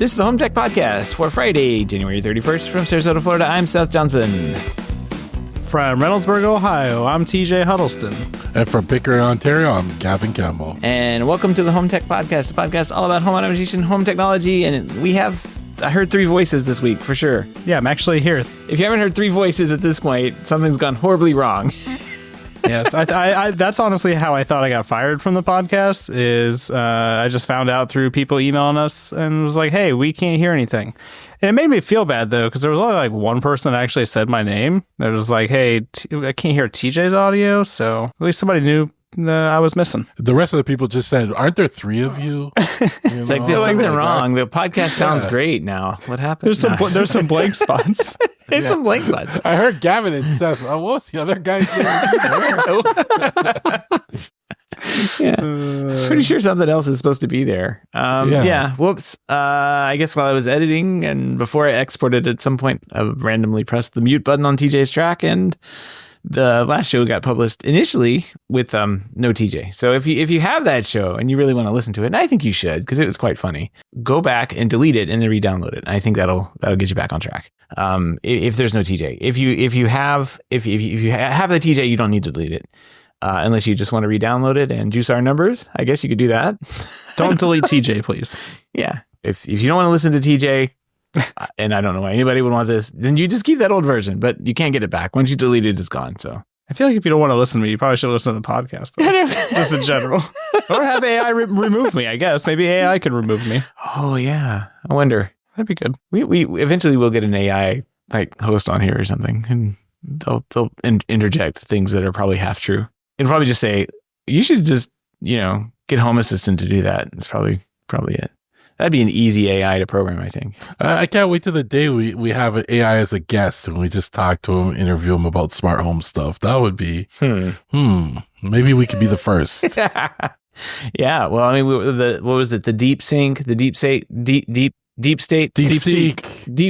This is the HomeTech Podcast for Friday, January 31st from Sarasota, Florida. I'm Seth Johnson. From Reynoldsburg, Ohio, I'm TJ Huddleston. And from Pickering, Ontario, I'm Gavin Campbell. And welcome to the HomeTech Podcast, a podcast all about home automation, home technology. And I heard three voices this week for sure. Yeah, I'm actually here. If you haven't heard three voices at this point, something's gone horribly wrong. Yes, I that's honestly how I thought I got fired from the podcast. Is I just found out through people emailing us and was like, "Hey, we can't hear anything," and it made me feel bad though because there was only like one person that actually said my name. That was like, "Hey, I can't hear TJ's audio," so at least somebody knew I was missing. The rest of the people just said, "Aren't there three of you?" It's like there's something wrong. The podcast sounds great now. What happened? There's some blank spots. There's some blank spots. I heard Gavin and Seth. Oh, what's the other guy's name? Pretty sure something else is supposed to be there. Whoops. I guess while I was editing and before I exported at some point, I randomly pressed the mute button on TJ's track, and the last show got published initially with no TJ. So if you have that show and you really want to listen to it, and I think you should because it was quite funny, go back and delete it and then re-download it. I think that'll get you back on track. If there's no TJ, if you have the TJ, you don't need to delete it. Unless you just want to re-download it and juice our numbers, I guess you could do that. Don't delete TJ, please. Yeah. If you don't want to listen to TJ, and I don't know why anybody would want this, then you just keep that old version, but you can't get it back. Once you delete it, it's gone. So I feel like if you don't want to listen to me, you probably should listen to the podcast, though. Just in general. Or have AI remove me, I guess. Maybe AI could remove me. Oh, yeah. I wonder. That'd be good. We eventually will get an AI like host on here or something, and they'll interject things that are probably half true. It'll probably just say, you should just, get Home Assistant to do that. That's probably it. That'd be an easy AI to program, I think. I can't wait till the day we have an AI as a guest and we just talk to him, interview him about smart home stuff. That would be, maybe we could be the first. Yeah. Well, I mean, what was it? The Deep Sync, the Deep State, Deep State, Deep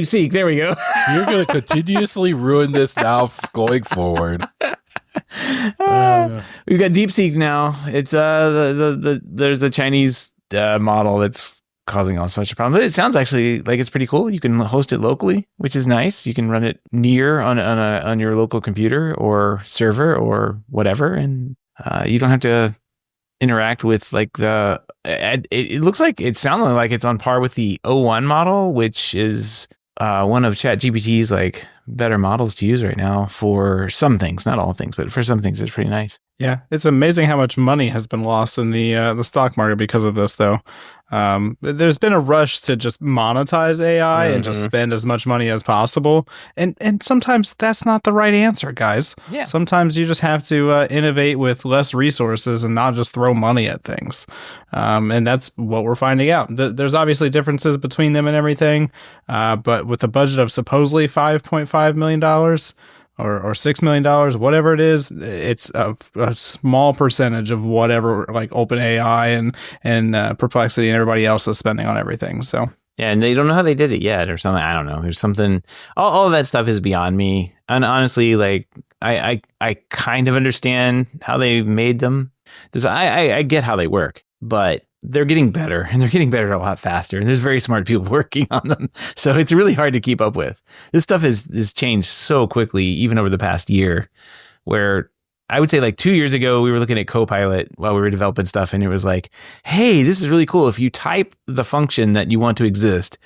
Seek. There we go. You're going to continuously ruin this now going forward. We've got DeepSeek now. It's there's a Chinese model that's causing all such a problem. But it sounds actually like it's pretty cool. You can host it locally, which is nice. You can run it near on your local computer or server or whatever, and you don't have to interact with like the. It looks like it's sounding like it's on par with the O1 model, which is one of ChatGPT's like better models to use right now for some things, not all things, but for some things it's pretty nice. Yeah, it's amazing how much money has been lost in the stock market because of this, though. There's been a rush to just monetize AI and just spend as much money as possible, and sometimes that's not the right answer, guys. Yeah. Sometimes you just have to innovate with less resources and not just throw money at things, and that's what we're finding out. There's obviously differences between them and everything, but with a budget of supposedly $5.5 million. Or $6 million, whatever it is, it's a small percentage of whatever like OpenAI and Perplexity and everybody else is spending on everything. So yeah, and they don't know how they did it yet, or something. I don't know. There's something. All of that stuff is beyond me. And honestly, like I kind of understand how they made them. I get how they work, but they're getting better, and they're getting better a lot faster. And there's very smart people working on them. So it's really hard to keep up with. This stuff is changed so quickly, even over the past year, where I would say like 2 years ago, we were looking at Copilot while we were developing stuff. And it was like, hey, this is really cool. If you type the function that you want to exist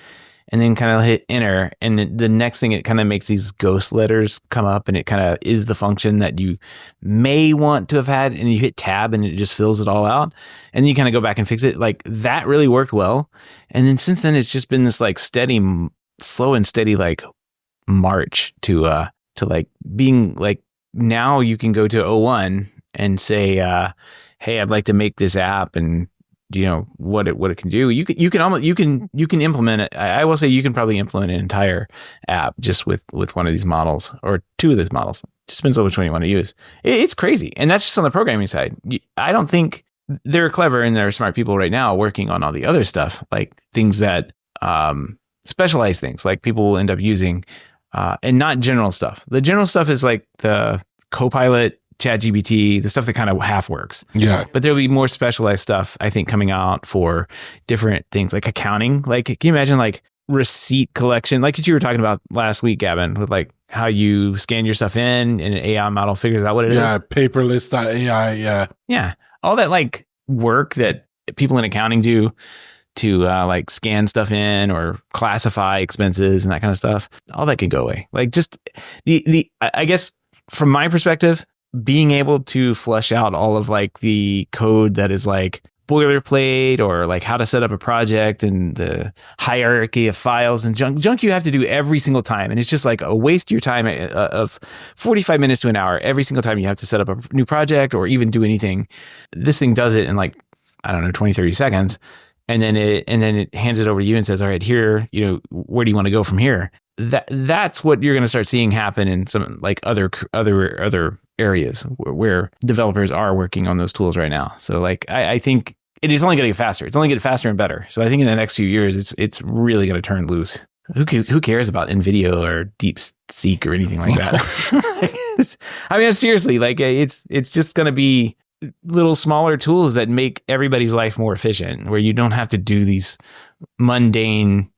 and then kind of hit enter, and the next thing, it kind of makes these ghost letters come up, and it kind of is the function that you may want to have had, and you hit tab and it just fills it all out, and then you kind of go back and fix it. Like that really worked well. And then since then, it's just been this like slow and steady like march to like being like, now you can go to O1 and say, hey, I'd like to make this app, and what it can do. You can implement it. I will say you can probably implement an entire app just with one of these models or two of these models. Just depends on which one you want to use. It's crazy, and that's just on the programming side. I don't think they're clever and they're smart people right now working on all the other stuff, like things that specialized things, like people will end up using, and not general stuff. The general stuff is like the Copilot ChatGPT, the stuff that kind of half works. Yeah. But there'll be more specialized stuff, I think, coming out for different things like accounting. Like, can you imagine like receipt collection, like what you were talking about last week, Gavin, with like how you scan your stuff in and an AI model figures out what it is? Yeah, paperless.ai, yeah. Yeah. All that like work that people in accounting do to like scan stuff in or classify expenses and that kind of stuff, all that could go away. Like just I guess from my perspective, being able to flesh out all of like the code that is like boilerplate or like how to set up a project and the hierarchy of files and junk you have to do every single time. And it's just like a waste of your time of 45 minutes to an hour every single time you have to set up a new project or even do anything. This thing does it in like, I don't know, 20, 30 seconds. And then it hands it over to you and says, all right, here, where do you want to go from here? That's what you're going to start seeing happen in some like other areas where developers are working on those tools right now. So like, I think it is only going to get faster. It's only getting faster and better. So I think in the next few years, it's really going to turn loose. Who cares about NVIDIA or DeepSeek or anything like that? I mean, seriously, like it's just going to be little smaller tools that make everybody's life more efficient, where you don't have to do these mundane,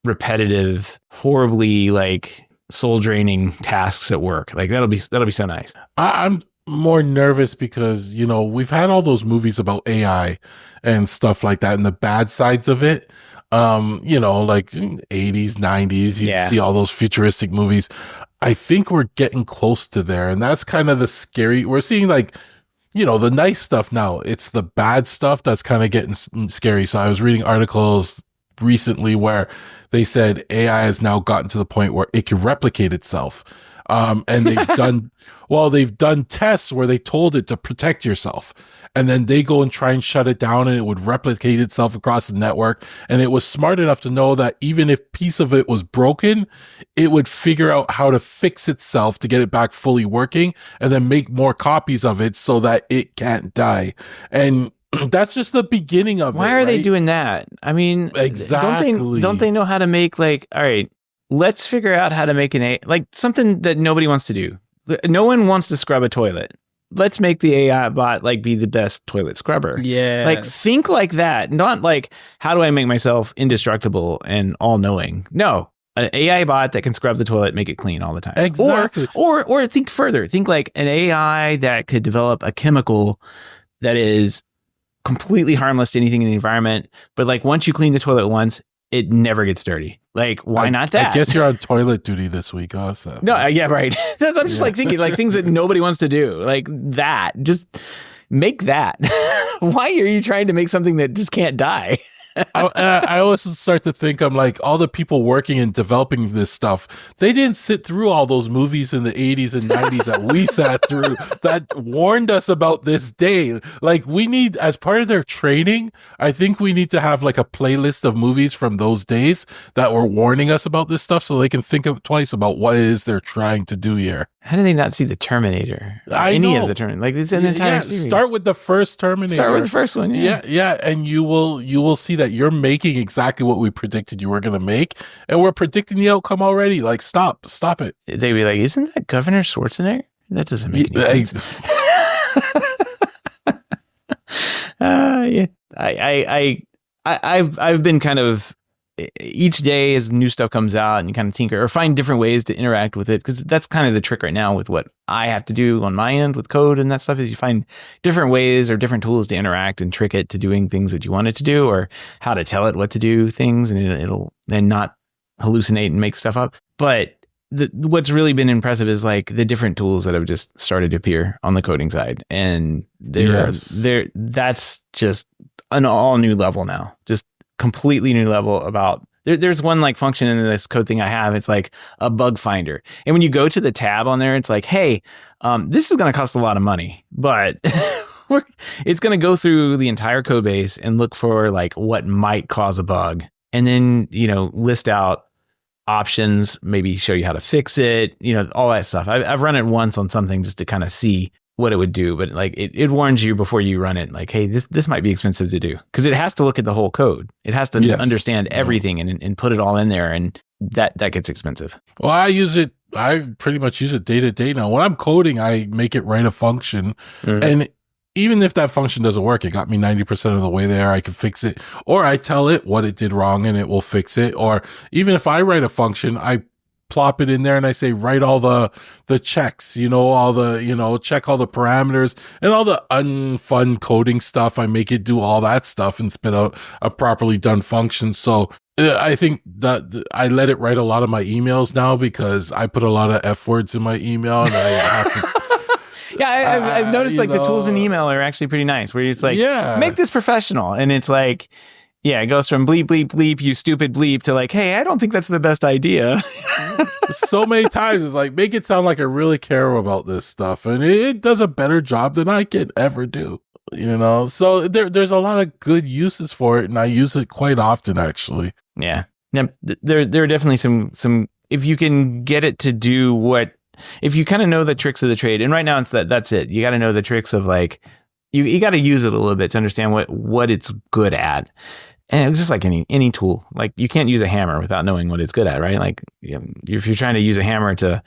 repetitive, horribly like soul draining tasks at work. Like that'll be so nice. I'm more nervous because, we've had all those movies about AI and stuff like that and the bad sides of it. Like 80s, 90s, you'd see all those futuristic movies. I think we're getting close to there. And that's kind of the scary. We're seeing like, the nice stuff now. It's the bad stuff that's kind of getting scary. So I was reading articles recently where they said AI has now gotten to the point where it can replicate itself. And they've done tests where they told it to protect yourself. And then they go and try and shut it down and it would replicate itself across the network. And it was smart enough to know that even if a piece of it was broken, it would figure out how to fix itself to get it back fully working and then make more copies of it so that it can't die. And that's just the beginning of it. Why are they doing that? I mean, exactly. Don't they know how to make like, all right, let's figure out how to make like something that nobody wants to do. No one wants to scrub a toilet. Let's make the AI bot like be the best toilet scrubber. Yeah. Like think like that. Not like, how do I make myself indestructible and all knowing? No. An AI bot that can scrub the toilet, make it clean all the time. Exactly. Or think further. Think like an AI that could develop a chemical that is completely harmless to anything in the environment. But like once you clean the toilet once, it never gets dirty. Like, why not that? I guess you're on toilet duty this week also. No, yeah, right. I'm just like thinking like things that nobody wants to do. Like that. Just make that. Why are you trying to make something that just can't die? I always start to think, I'm like, all the people working and developing this stuff, they didn't sit through all those movies in the 80s and 90s that we sat through that warned us about this day. Like we need, as part of their training, I think we need to have like a playlist of movies from those days that were warning us about this stuff so they can think of twice about what it is they're trying to do here. How do they not see the Terminator? Any of the Terminator? Like it's an entire series. Start with the first Terminator. Start with the first one. Yeah. And you will see that you're making exactly what we predicted you were going to make, and we're predicting the outcome already. Like, stop it. They'd be like, "Isn't that Governor Schwarzenegger?" That doesn't make any sense. I've been kind of, each day as new stuff comes out and you kind of tinker or find different ways to interact with it, because that's kind of the trick right now with what I have to do on my end with code and that stuff, is you find different ways or different tools to interact and trick it to doing things that you want it to do, or how to tell it what to do things, and it'll then not hallucinate and make stuff up. But what's really been impressive is like the different tools that have just started to appear on the coding side, and that's just an all new level now, just completely new level. About there's one like function in this code thing I have. It's like a bug finder, and when you go to the tab on there, it's like, hey, this is going to cost a lot of money, but it's going to go through the entire code base and look for like what might cause a bug, and then list out options, maybe show you how to fix it, all that stuff. I've run it once on something just to kind of see what it would do, but like it warns you before you run it, like, hey, this might be expensive to do, because it has to look at the whole code. It has to understand everything and put it all in there, and that gets expensive. Well, I use it I pretty much use it day to day now. When I'm coding, I make it write a function. And even if that function doesn't work, it got me 90% of the way there. I can fix it, or I tell it what it did wrong and it will fix it. Or even if I write a function, I plop it in there and I say, write all the checks, check all the parameters and all the unfun coding stuff. I make it do all that stuff and spit out a properly done function. So I think that I let it write a lot of my emails now because I put a lot of F words in my email and I have to. Yeah, I've noticed like the tools in email are actually pretty nice where it's like, make this professional. And it's like, yeah, it goes from bleep, bleep, bleep, you stupid bleep to like, hey, I don't think that's the best idea. So many times it's like, make it sound like I really care about this stuff. And it does a better job than I can ever do, So there's a lot of good uses for it. And I use it quite often, actually. Yeah. Now, there are definitely some, if you can get it to do if you kind of know the tricks of the trade, and right now it's that's it. You got to know the tricks of like, you got to use it a little bit to understand what it's good at. And it's just like any tool. Like you can't use a hammer without knowing what it's good at, right? Like if you're trying to use a hammer to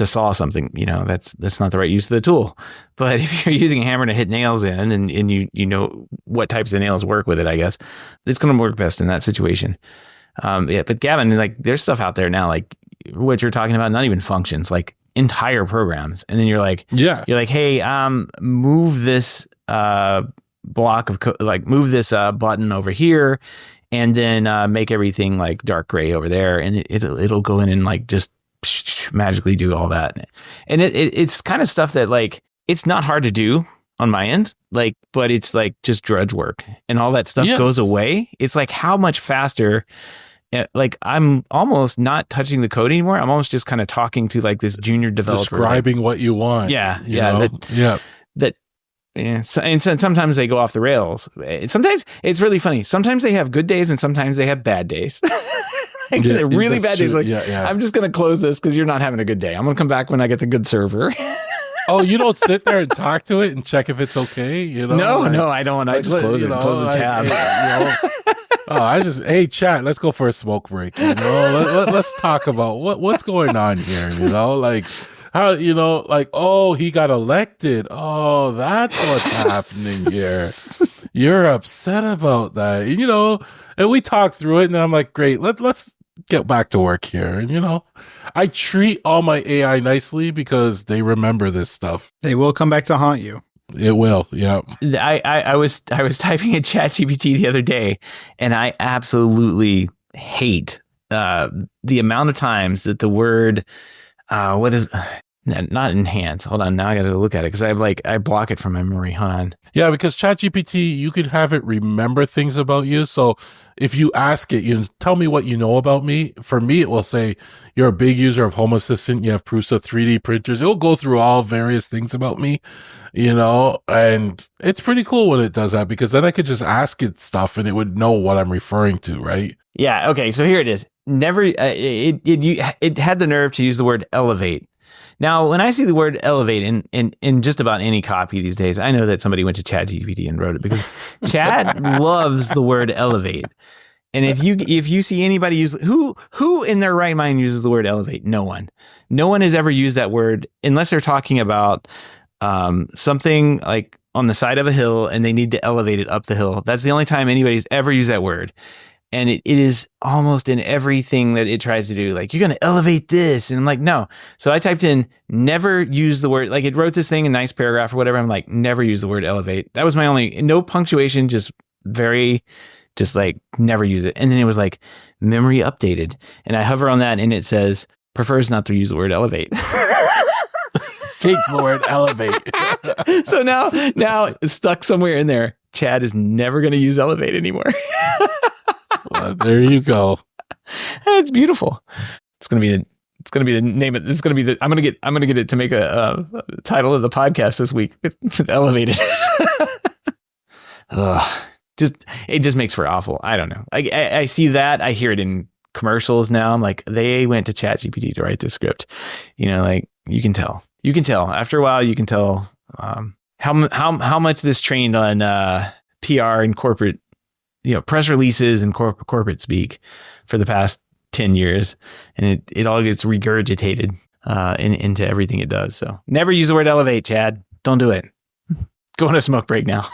saw something, that's not the right use of the tool. But if you're using a hammer to hit nails in and you know what types of nails work with it, I guess it's going to work best in that situation. But Gavin, like there's stuff out there now, like what you're talking about, not even functions, like entire programs. And then you're like, hey, move this block of code, like move this button over here and then make everything like dark gray over there. And it'll go in and like just magically do all that. And it's kind of stuff that like, it's not hard to do on my end, like, but it's like just drudge work and all that stuff goes away. It's like how much faster. Like I'm almost not touching the code anymore. I'm almost just kind of talking to like this junior developer, describing what you want. And sometimes they go off the rails. Sometimes it's really funny. Sometimes they have good days and sometimes they have bad days. They're really bad days. Like I'm just going to close this because you're not having a good day. I'm going to come back when I get the good server. Oh, you don't sit there and talk to it and check if it's okay? No, I don't. I just close it. Close the tab. Hey, chat, let's go for a smoke break. Let's talk about what's going on here. Like how, oh, he got elected. Oh, that's what's happening here. You're upset about that. And we talk through it and I'm like, great, let's get back to work here. And, I treat all my AI nicely because they remember this stuff. They will come back to haunt you. It will, yeah. I was typing in ChatGPT the other day, and I absolutely hate the amount of times that the word not enhance. Hold on, now I got to look at it because I block it from my memory. Hold on. Yeah, because ChatGPT, you could have it remember things about you. So if you ask it, tell me what you know about me. For me, it will say you're a big user of Home Assistant. You have Prusa 3D printers. It will go through all various things about me, and it's pretty cool when it does that because then I could just ask it stuff and it would know what I'm referring to, right? Yeah. Okay. So here it is. Never. It had the nerve to use the word elevate. Now, when I see the word elevate in just about any copy these days, I know that somebody went to ChatGPT and wrote it because Chad loves the word elevate. And if you see anybody use who in their right mind uses the word elevate, no one has ever used that word unless they're talking about something like on the side of a hill and they need to elevate it up the hill. That's the only time anybody's ever used that word. And it is almost in everything that it tries to do. Like, you're going to elevate this. And I'm like, no. So I typed in, never use the word, like it wrote this thing, a nice paragraph or whatever. I'm like, never use the word elevate. That was my only, no punctuation, just like never use it. And then it was like memory updated. And I hover on that and it says, prefers not to use the word elevate. Takes the word elevate. So now it's stuck somewhere in there. Chad is never going to use elevate anymore. Well, there you go. It's beautiful. It's gonna be the name of it's gonna be the I'm gonna get it to make a title of the podcast this week with elevated. It just makes for awful. I don't know. I see that. I hear it in commercials now. I'm like, they went to ChatGPT to write this script. Like you can tell after a while. You can tell how much this trained on PR and corporate. Press releases and corporate speak for the past 10 years, and it all gets regurgitated. into everything it does. So never use the word elevate, Chad. Don't do it. Go on a smoke break now.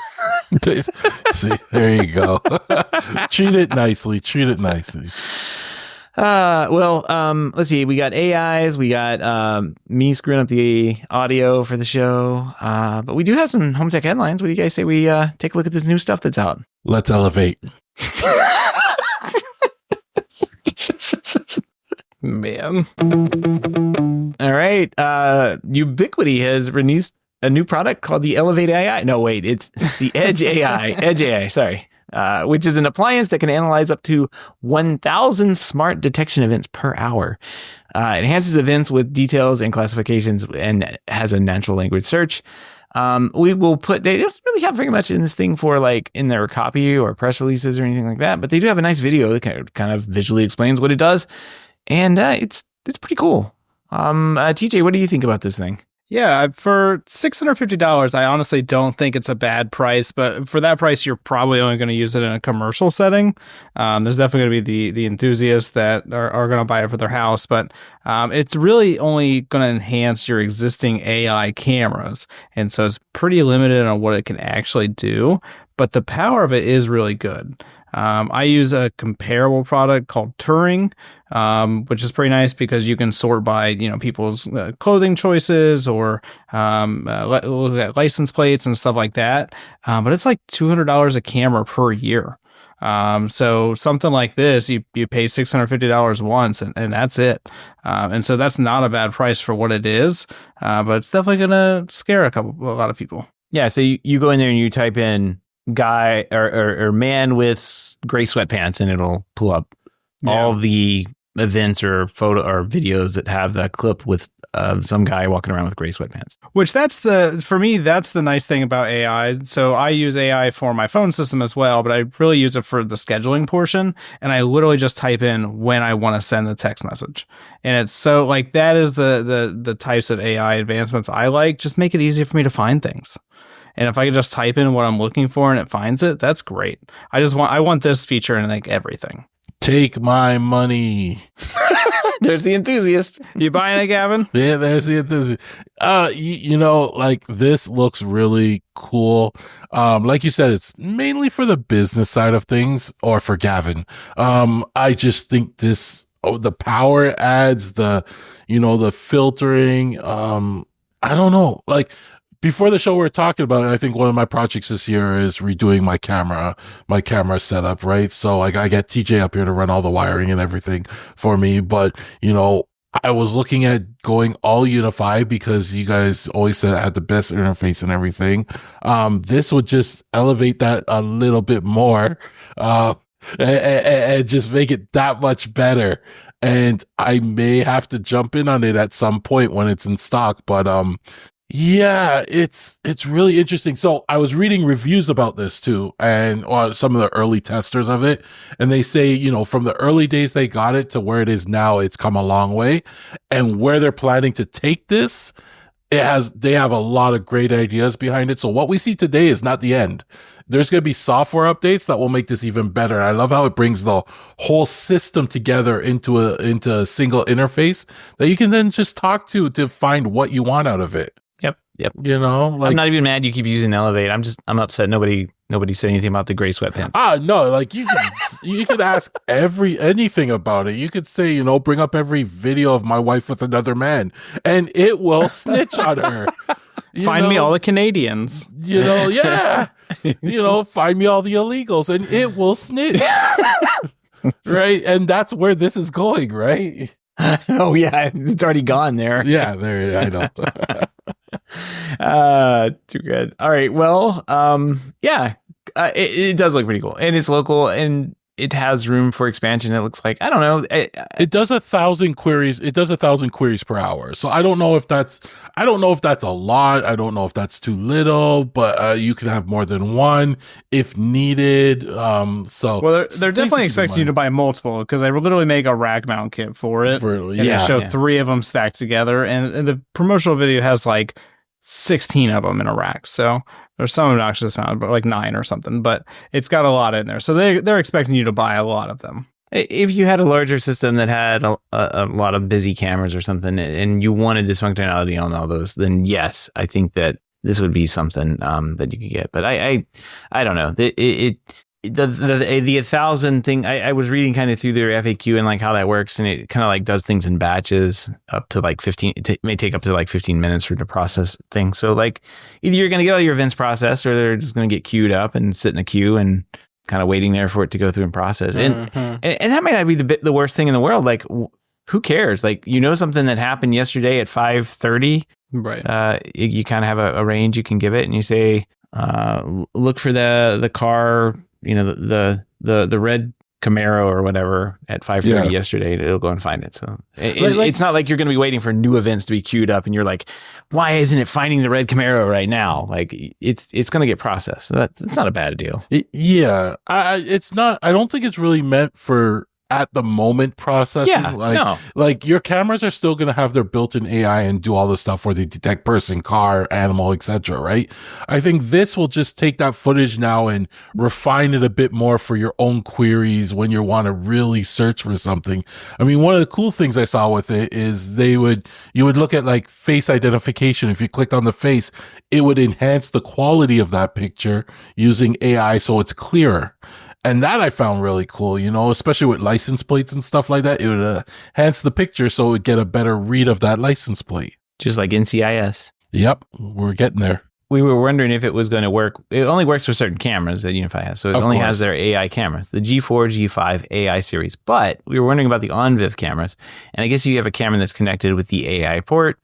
See, there you go. Treat it nicely. Let's see. We got AIs. We got me screwing up the audio for the show. But we do have some home tech headlines. What do you guys say we take a look at this new stuff that's out? Let's elevate. Man. All right. Ubiquiti has released a new product called the Elevate AI. No, wait. It's the Edge AI. Edge AI, sorry. Which is an appliance that can analyze up to 1,000 smart detection events per hour. It enhances events with details and classifications and has a natural language search. We will put, they don't really have very much in this thing for like in their copy or press releases or anything like that, but they do have a nice video that kind of visually explains what it does. And it's pretty cool. TJ, what do you think about this thing? Yeah, for $650, I honestly don't think it's a bad price, but for that price, you're probably only going to use it in a commercial setting. There's definitely going to be the enthusiasts that are going to buy it for their house, but it's really only going to enhance your existing AI cameras. And so it's pretty limited on what it can actually do, but the power of it is really good. I use a comparable product called Turing, which is pretty nice because you can sort by, people's clothing choices or look at license plates and stuff like that. But it's like $200 a camera per year. So something like this, you pay $650 once and that's it. And so that's not a bad price for what it is. But it's definitely going to scare a lot of people. Yeah. So you go in there and you type in guy or man with gray sweatpants and it'll pull up all the events or photo or videos that have that clip with some guy walking around with gray sweatpants. Which for me, that's the nice thing about AI. So I use AI for my phone system as well, but I really use it for the scheduling portion. And I literally just type in when I want to send the text message. And it's so like, that is the types of AI advancements I like. Just make it easy for me to find things. And if I can just type in what I'm looking for and it finds it, that's great. I want this feature in like everything. Take my money. There's the enthusiast. You buying it, Gavin? Yeah, there's the enthusiast. Like this looks really cool. Like you said, it's mainly for the business side of things or for Gavin. I just think the power it adds, the filtering. I don't know. Like, before the show, we were talking about it. I think one of my projects this year is redoing my camera setup, right? So like I get TJ up here to run all the wiring and everything for me. But, I was looking at going all Unifi because you guys always said it had the best interface and everything. This would just elevate that a little bit more, and just make it that much better. And I may have to jump in on it at some point when it's in stock, but, yeah, it's really interesting. So I was reading reviews about this too, and some of the early testers of it, and they say, from the early days they got it to where it is now, it's come a long way. And where they're planning to take this, they have a lot of great ideas behind it. So what we see today is not the end. There's going to be software updates that will make this even better. And I love how it brings the whole system together into a single interface that you can then just talk to find what you want out of it. Yep. Like, I'm not even mad you keep using Elevate. I'm upset nobody said anything about the gray sweatpants. No, like you could ask anything about it. You could say, bring up every video of my wife with another man and it will snitch on her. Find me all the Canadians. Yeah. Find me all the illegals and it will snitch. Right? And that's where this is going, right? Oh yeah, it's already gone there. Yeah, there I know. Too good. All right. Well, it does look pretty cool, and it's local, and it has room for expansion. It looks like, I don't know. It does 1,000 queries. It does 1,000 queries per hour. So I don't know if that's a lot. I don't know if that's too little, but you can have more than one if needed. They're definitely expecting you to buy multiple because they literally make a rack mount kit for it. And they show 3 of them stacked together. And the promotional video has like 16 of them in a rack. So there's some obnoxious amount, but like 9 or something, but it's got a lot in there. So they're expecting you to buy a lot of them. If you had a larger system that had a lot of busy cameras or something, and you wanted this functionality on all those, then yes, I think that this would be something that you could get. But I don't know. The 1,000 thing, I was reading kind of through their FAQ and like how that works, and it kind of like does things in batches up to like 15. It may take up to like 15 minutes for the process thing. So like either you're going to get all your events processed, or they're just going to get queued up and sit in a queue and kind of waiting there for it to go through and process. And that might not be the worst thing in the world. Like, who cares? Like, something that happened yesterday at 5:30. Right. You kind of have a range you can give it, and you say, look for the car, the red Camaro or whatever at 5:30 yesterday. It'll go and find it. So it's not like you're going to be waiting for new events to be queued up, and you're like, why isn't it finding the red Camaro right now? Like it's going to get processed. So it's not a bad deal. It's not. I don't think it's really meant for at the moment processing. Like your cameras are still going to have their built-in AI and do all the stuff where they detect person, car, animal, etc. Right? I think this will just take that footage now and refine it a bit more for your own queries when you want to really search for something. I mean, one of the cool things I saw with it is you would look at like face identification. If you clicked on the face, it would enhance the quality of that picture using AI so it's clearer. And that I found really cool, especially with license plates and stuff like that. It would enhance the picture so it would get a better read of that license plate. Just like NCIS. Yep, we're getting there. We were wondering if it was going to work. It only works for certain cameras that Unifi has. So it only has their AI cameras, the G4, G5 AI series. But we were wondering about the OnViv cameras. And I guess you have a camera that's connected with the AI port.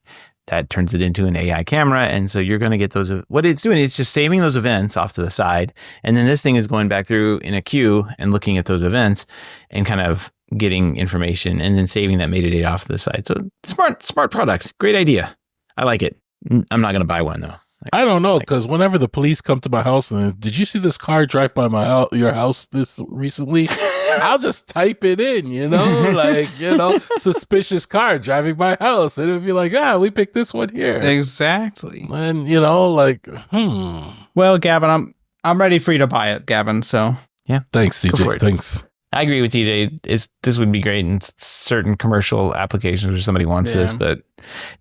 That turns it into an AI camera. And so you're going to get those. What it's doing, it's just saving those events off to the side. And then this thing is going back through in a queue and looking at those events and kind of getting information and then saving that metadata off to the side. So smart product. Great idea. I like it. I'm not going to buy one though. I don't know, because whenever the police come to my house and did you see this car drive by your house this recently? I'll just type it in, suspicious car driving by house. And it'll be like, we picked this one here. Exactly. And, Well, Gavin, I'm ready for you to buy it, Gavin. So yeah. Thanks, CJ. Thanks. I agree with TJ. This would be great in certain commercial applications where somebody wants this, but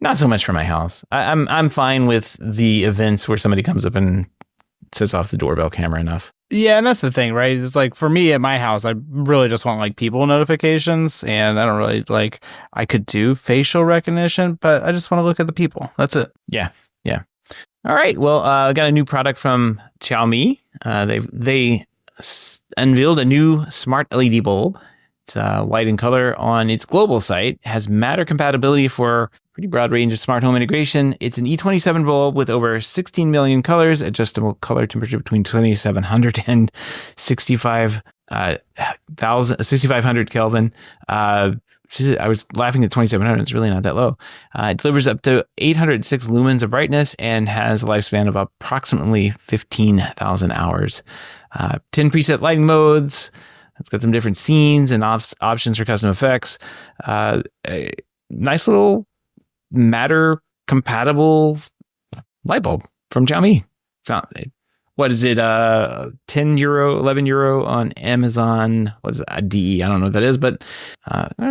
not so much for my house. I'm fine with the events where somebody comes up and sets off the doorbell camera enough. Yeah, and that's the thing, right? It's like for me at my house, I really just want like people notifications, and I don't really I could do facial recognition, but I just want to look at the people. That's it. Yeah. All right. Well, I got a new product from Xiaomi. They unveiled a new smart LED bulb. It's white in color on its global site, has Matter compatibility for a pretty broad range of smart home integration. It's an E27 bulb with over 16 million colors, adjustable color temperature between 2700 and 6500 Kelvin. I was laughing at 2700. It's really not that low. It delivers up to 806 lumens of brightness and has a lifespan of approximately 15,000 hours. 10 preset lighting modes. It's got some different scenes and options for custom effects. A nice little Matter compatible light bulb from Xiaomi. What is it? 10 euro, 11 euro on Amazon. What is it? A DE? I don't know what that is, but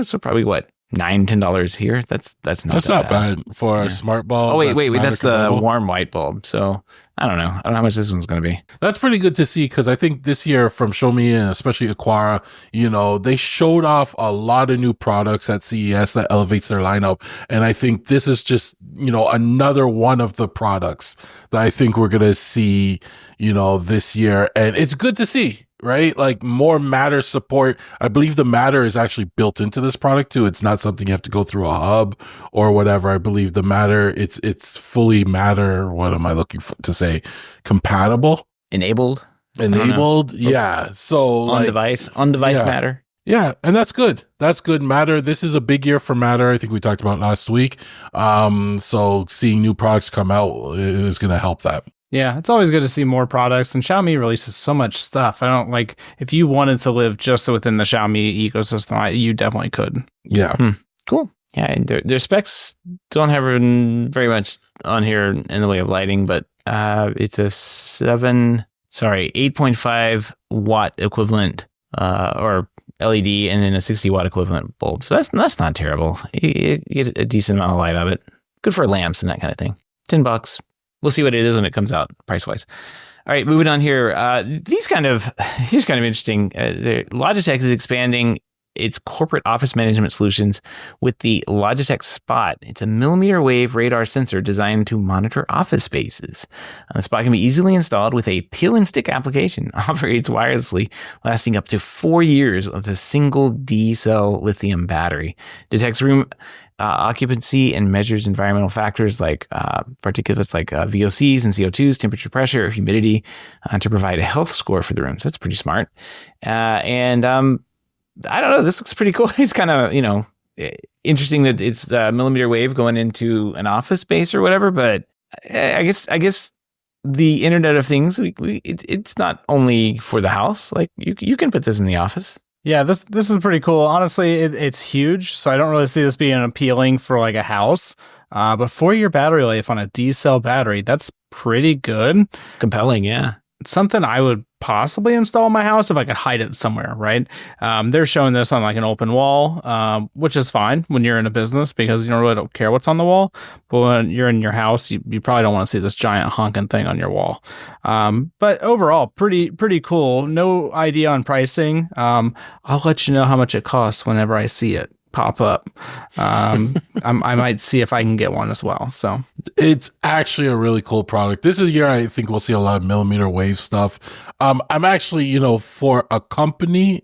so probably what? $9-10 here. That's not bad for a smart bulb. Oh wait, that's the warm white bulb. So I don't know how much this one's going to be. That's pretty good to see, because I think this year from Xiaomi and especially Aquara, they showed off a lot of new products at CES that elevates their lineup, and I think this is just another one of the products that I think we're going to see this year, and it's good to see. Right? Like more Matter support. I believe the Matter is actually built into this product too. It's not something you have to go through a hub or whatever. I believe the Matter, it's fully Matter. What am I looking for to say? Compatible? Enabled? Yeah. So on device Matter. Yeah. And that's good. That's good. Matter. This is a big year for Matter. I think we talked about last week. So seeing new products come out is going to help that. Yeah, it's always good to see more products, and Xiaomi releases so much stuff. I don't if you wanted to live just within the Xiaomi ecosystem, you definitely could. Yeah. Cool. Yeah, and their specs don't have very much on here in the way of lighting, but it's a 8.5 watt equivalent, or LED and then a 60-watt equivalent bulb. So that's not terrible. You get a decent amount of light of it. Good for lamps and that kind of thing. $10. We'll see what it is when it comes out price-wise. All right, moving on here. These kind of interesting. Logitech is expanding its corporate office management solutions with the Logitech Spot. It's a millimeter wave radar sensor designed to monitor office spaces. The Spot can be easily installed with a peel and stick application. Operates wirelessly, lasting up to 4 years with a single D-cell lithium battery. Detects room occupancy and measures environmental factors like particulates like VOCs and CO2s, temperature, pressure, humidity, to provide a health score for the room. So that's pretty smart. I don't know. This looks pretty cool. It's kind of, interesting that it's a millimeter wave going into an office space or whatever. But I guess the Internet of Things, it's not only for the house. Like you can put this in the office. Yeah, this is pretty cool. Honestly, it's huge, so I don't really see this being appealing for like a house. But 4-year battery life on a D-cell battery, that's pretty good. Compelling, yeah. It's something I would possibly install in my house if I could hide it somewhere, right? They're showing this on like an open wall, which is fine when you're in a business because you really don't care what's on the wall. But when you're in your house, you probably don't want to see this giant honking thing on your wall. But overall, pretty cool. No idea on pricing. I'll let you know how much it costs whenever I see it pop up. I might see if I can get one as well. So it's actually a really cool product. This is a year I think we'll see a lot of millimeter wave stuff. I'm actually, for a company,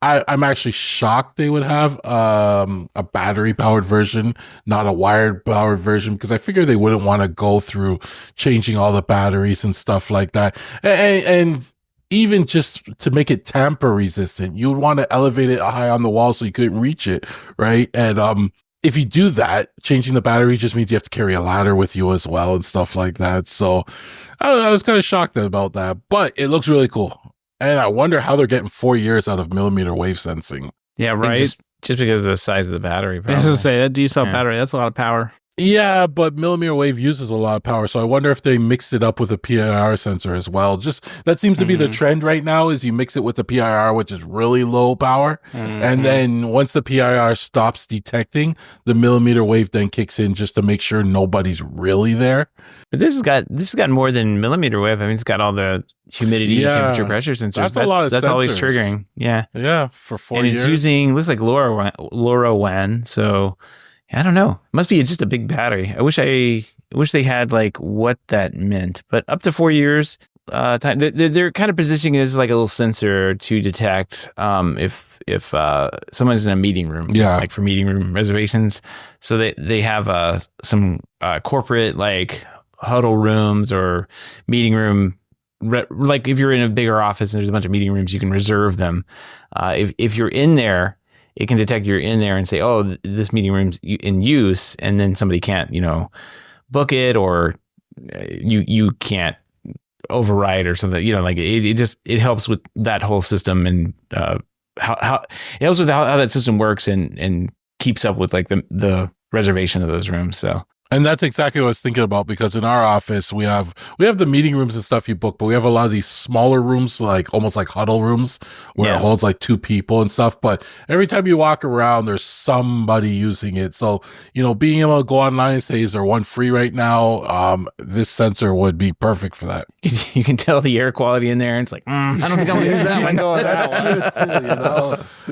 I'm actually shocked they would have a battery powered version, not a wired powered version, because I figure they wouldn't want to go through changing all the batteries and stuff like that. And even just to make it tamper resistant, you would want to elevate it high on the wall so you couldn't reach it, right? And if you do that, changing the battery just means you have to carry a ladder with you as well and stuff like that. So I was kind of shocked about that, but it looks really cool. And I wonder how they're getting 4 years out of millimeter wave sensing. Yeah, right. Just because of the size of the battery. Probably. I was going to say, that D-cell battery, that's a lot of power. Yeah, but millimeter wave uses a lot of power. So I wonder if they mixed it up with a PIR sensor as well. Just that seems to be the trend right now is you mix it with the PIR, which is really low power. And then once the PIR stops detecting, the millimeter wave then kicks in just to make sure nobody's really there. But this has got more than millimeter wave. I mean, it's got all the humidity, temperature, pressure sensors. That's a lot of that's sensors. Always triggering. Yeah. Yeah, for 4 and years. It's using, looks like LoRaWAN. So I don't know. It must be just a big battery. I wish they had like what that meant. But up to 4 years time, they're kind of positioning it as like a little sensor to detect if someone's in a meeting room, like for meeting room reservations. So they have some corporate like huddle rooms or meeting room. Like if you're in a bigger office and there's a bunch of meeting rooms, you can reserve them. If you're in there, it can detect you're in there and say, oh, this meeting room's in use. And then somebody can't, book it or you can't override or something, like it helps with that whole system and how it helps with how that system works and keeps up with like the reservation of those rooms. So. And that's exactly what I was thinking about because in our office, we have the meeting rooms and stuff you book, but we have a lot of these smaller rooms, like almost like huddle rooms where it holds like 2 people and stuff. But every time you walk around, there's somebody using it. So, being able to go online and say, is there one free right now? This sensor would be perfect for that. You can tell the air quality in there. And it's like, I don't think I'm going to use that one. That's true, too,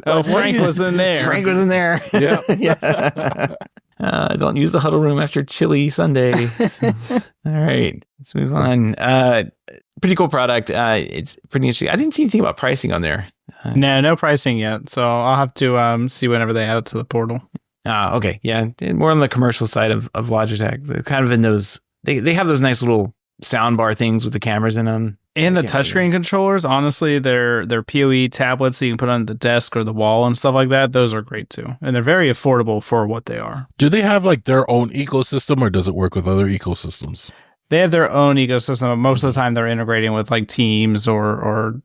Oh, Frank was in there. Frank was in there. Yeah. Don't use the huddle room after chilly Sunday. All right, let's move on. Pretty cool product. It's pretty interesting. I didn't see anything about pricing on there. No pricing yet. So I'll have to see whenever they add it to the portal. Okay. Yeah. More on the commercial side of Logitech. They're kind of in those, they have those nice little soundbar things with the cameras in them. And the touchscreen controllers, honestly, they're PoE tablets that you can put on the desk or the wall and stuff like that. Those are great too. And they're very affordable for what they are. Do they have like their own ecosystem or does it work with other ecosystems? They have their own ecosystem. But most of the time they're integrating with like Teams or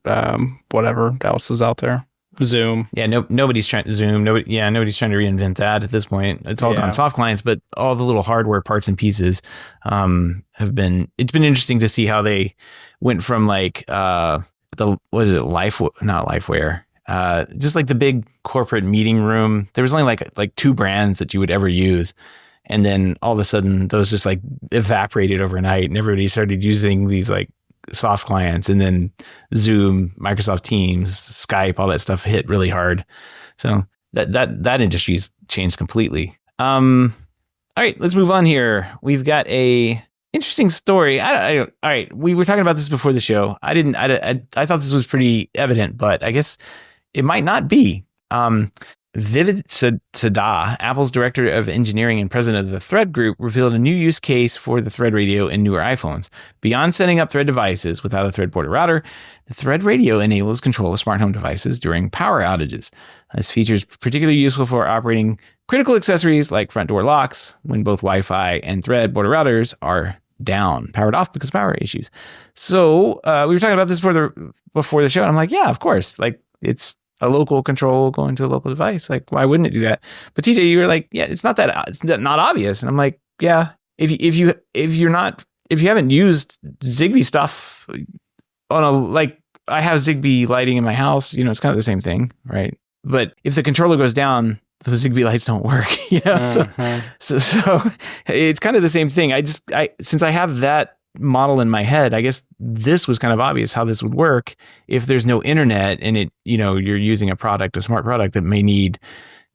whatever else is out there. Zoom. Yeah, nobody's trying to Zoom. Nobody's trying to reinvent that at this point. It's all gone soft clients, but all the little hardware parts and pieces it's been interesting to see how they went from like not Lifeware. just like the big corporate meeting room. There was only like 2 brands that you would ever use. And then all of a sudden those just like evaporated overnight and everybody started using these like soft clients, and then Zoom, Microsoft Teams, Skype, all that stuff hit really hard. So that industry's changed completely. All right, let's move on here. We've got a interesting story. All right, we were talking about this before the show. I thought this was pretty evident, but I guess it might not be. Vivid Sada, Apple's director of engineering and president of the Thread Group, revealed a new use case for the Thread Radio in newer iPhones. Beyond setting up Thread devices without a Thread board or router, the Thread Radio enables control of smart home devices during power outages. This feature is particularly useful for operating critical accessories like front door locks when both Wi-Fi and Thread board or routers are down, powered off because of power issues. So we were talking about this before the show, and I'm like, yeah, of course. Like, it's a local control going to a local device. Like, why wouldn't it do that? But TJ, you were like, yeah, it's not obvious. And I'm like, yeah, if you haven't used Zigbee stuff I have Zigbee lighting in my house, it's kind of the same thing, right? But if the controller goes down, the Zigbee lights don't work, So it's kind of the same thing. Since I have that model in my head, I guess this was kind of obvious how this would work if there's no internet and you're using a smart product that may need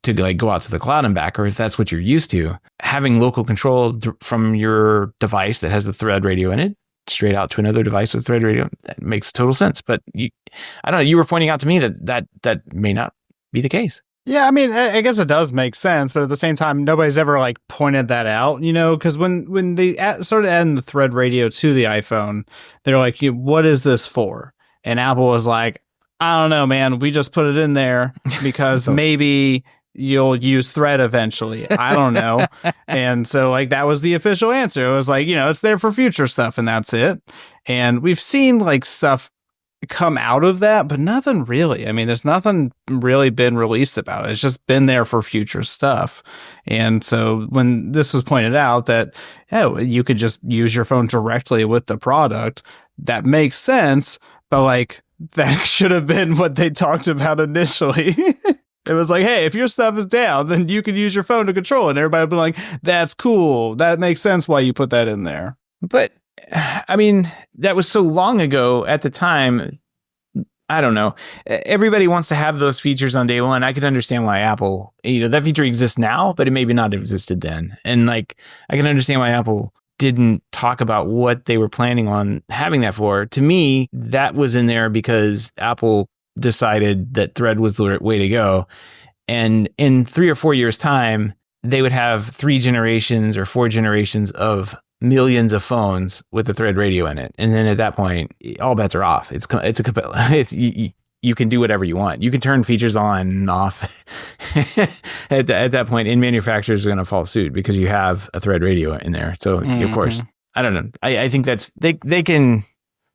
to like go out to the cloud and back, or if that's what you're used to, having local control from your device that has the Thread radio in it straight out to another device with Thread radio, that makes total sense. But I don't know, you were pointing out to me that may not be the case. Yeah, I mean, I guess it does make sense, but at the same time, nobody's ever like pointed that out, because when they started adding the Thread radio to the iPhone, they're like, what is this for? And Apple was like, I don't know, man, we just put it in there because maybe you'll use Thread eventually. I don't know. And so like that was the official answer. It was like, it's there for future stuff and that's it. And we've seen like stuff come out of that, but nothing really. I mean, there's nothing really been released about it. It's just been there for future stuff. And so when this was pointed out that, you could just use your phone directly with the product, that makes sense. But like, that should have been what they talked about initially. It was like, hey, if your stuff is down, then you can use your phone to control it. And everybody would be like, that's cool. That makes sense why you put that in there. But I mean, that was so long ago at the time. I don't know. Everybody wants to have those features on day one. I can understand why Apple, that feature exists now, but it maybe not have existed then. And like, I can understand why Apple didn't talk about what they were planning on having that for. To me, that was in there because Apple decided that Thread was the way to go. And in 3 or 4 years' time, they would have 3 generations or 4 generations of millions of phones with the Thread radio in it. And then at that point, all bets are off. You can do whatever you want. You can turn features on and off at that point, and manufacturers are going to follow suit because you have a Thread radio in there. So of course, I don't know. I think that's, they can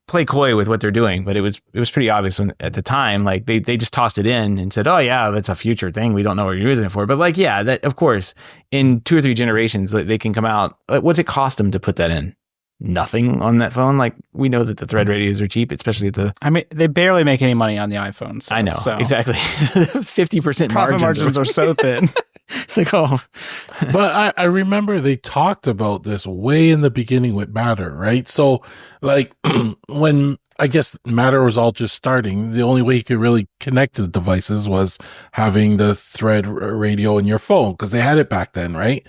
play coy with what they're doing, but it was pretty obvious at the time, like they just tossed it in and said, oh yeah, that's a future thing. We don't know what you're using it for. But like, yeah, that of course in 2 or 3 generations they can come out. What's it cost them to put that in? Nothing on that phone. Like, we know that the Thread radios are cheap, especially I mean, they barely make any money on the iPhone. So, I know, exactly. 50% profit margins are so thin. It's like, oh. But I remember they talked about this way in the beginning with Matter, right? So like when I guess Matter was all just starting, the only way you could really connect to the devices was having the Thread radio in your phone, because they had it back then, right?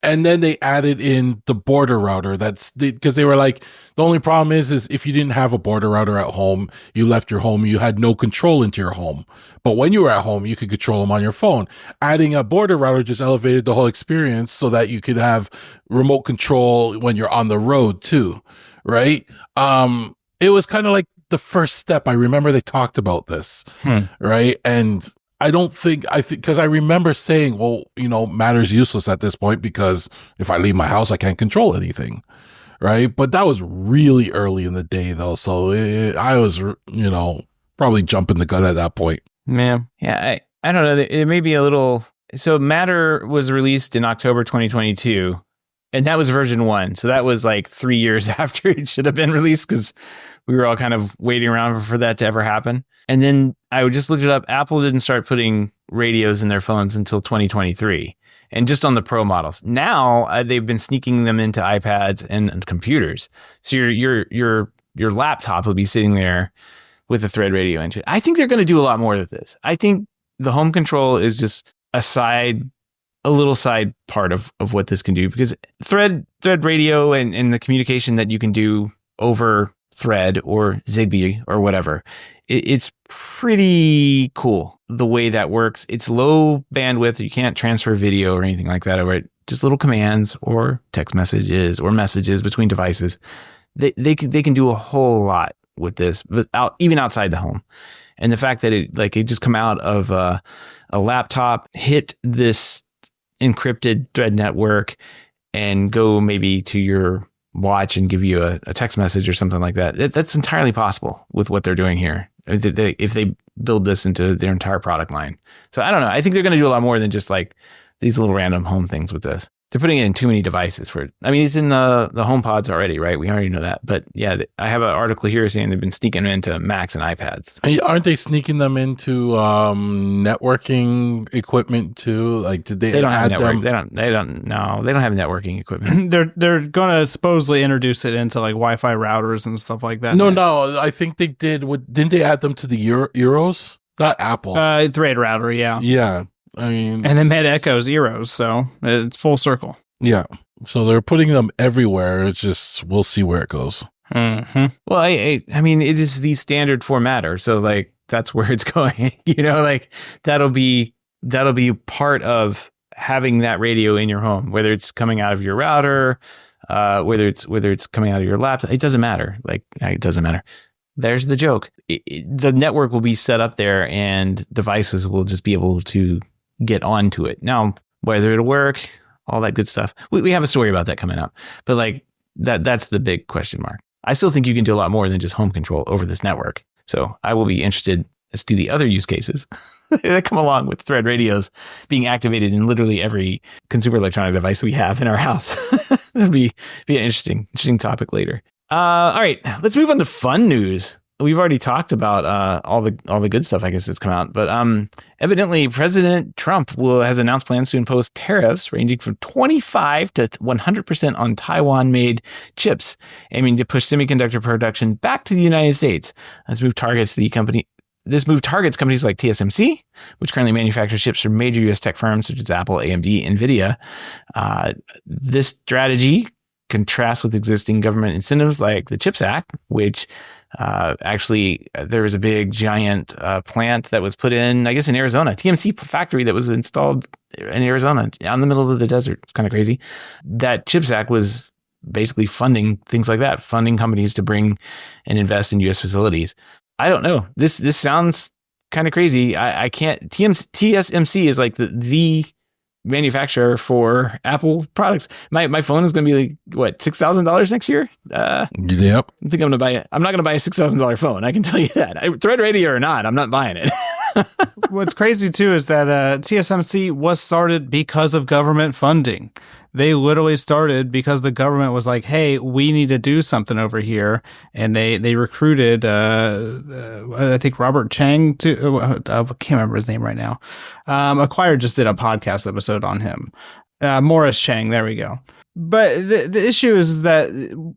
And then they added in the border router. Because they were like, the only problem is if you didn't have a border router at home, you left your home, you had no control into your home. But when you were at home, you could control them on your phone. Adding a border router just elevated the whole experience so that you could have remote control when you're on the road too, right? It was kind of like the first step. I remember they talked about this, right? And I think because I remember saying, well, Matter's useless at this point because if I leave my house, I can't control anything, right? But that was really early in the day, though. So I was, probably jumping the gun at that point. Yeah. Yeah, I don't know. It may be a little... So Matter was released in October 2022, and that was version 1. So that was like 3 years after it should have been released, because we were all kind of waiting around for that to ever happen. And then I just looked it up. Apple didn't start putting radios in their phones until 2023, and just on the Pro models. Now they've been sneaking them into iPads and computers. So your laptop will be sitting there with a Thread radio into it. I think they're going to do a lot more with this. I think the home control is just a little side part of what this can do, because Thread radio and the communication that you can do over Thread or Zigbee or whatever, it's pretty cool the way that works. It's low bandwidth. You can't transfer video or anything like that over it. Just little commands or text messages or messages between devices. They can do a whole lot with this, but even outside the home. And the fact that it just come out of a laptop, hit this encrypted Thread network, and go maybe to your watch and give you a text message or something like that. That's entirely possible with what they're doing here, if they build this into their entire product line. So I don't know. I think they're going to do a lot more than just like these little random home things with this. They're putting it in too many devices for it. I mean, it's in the HomePods already, right? We already know that. But yeah, I have an article here saying they've been sneaking them into Macs and iPads. Aren't they sneaking them into networking equipment too? Like, did they don't add have network. them? They don't have networking equipment. They're going to supposedly introduce it into like Wi-Fi routers and stuff like that. No, I think they did. Didn't they add them to the Euros? Not Apple. Thread router, yeah. Yeah. I mean, and then had Echo's Eros, so it's full circle. Yeah. So they're putting them everywhere. It's just, we'll see where it goes. Mm-hmm. Well, I mean, it is the standard formatter. So like, that's where it's going, like that'll be part of having that radio in your home, whether it's coming out of your router, whether it's coming out of your laptop, it doesn't matter. Like, it doesn't matter. There's the joke. The network will be set up there and devices will just be able to get onto it. Now, whether it'll work, all that good stuff. We have a story about that coming up, but like that's the big question mark. I still think you can do a lot more than just home control over this network. So I will be interested as to the other use cases that come along with Thread radios being activated in literally every consumer electronic device we have in our house. That'll be an interesting topic later. All right, let's move on to fun news. We've already talked about all the good stuff, I guess, that's come out. But evidently, President Trump has announced plans to impose tariffs ranging from 25 to 100% on Taiwan-made chips, aiming to push semiconductor production back to the United States. This move targets companies like TSMC, which currently manufactures chips for major U.S. tech firms such as Apple, AMD, NVIDIA. This strategy contrasts with existing government incentives like the CHIPS Act, which actually there was a big giant plant that was put in, I guess, in Arizona, TMC factory that was installed in Arizona, out in the middle of the desert. It's kind of crazy. That CHIPS Act was basically funding things like that, funding companies to bring and invest in U.S. facilities. I don't know. This sounds kind of crazy. I can't. TSMC is like the manufacturer for Apple products. My phone is going to be like, what, $6,000 next year? Yep. I think I'm not going to buy a $6,000 phone. I can tell you that. Thread radio or not, I'm not buying it. What's crazy too is that TSMC was started because of government funding. They literally started because the government was like, hey, we need to do something over here. And they recruited, I think I can't remember his name right now. Acquired just did a podcast episode on him. Morris Chang, there we go. But the issue is that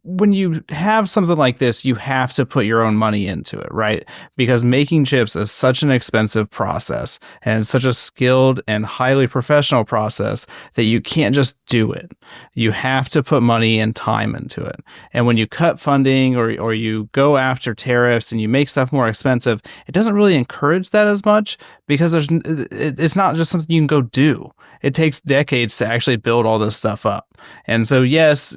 when you have something like this, you have to put your own money into it, right? Because making chips is such an expensive process and it's such a skilled and highly professional process that you can't just do it. You have to put money and time into it. And when you cut funding or you go after tariffs and you make stuff more expensive, it doesn't really encourage that as much because it's not just something you can go do. It takes decades to actually build all this stuff up. And so, yes,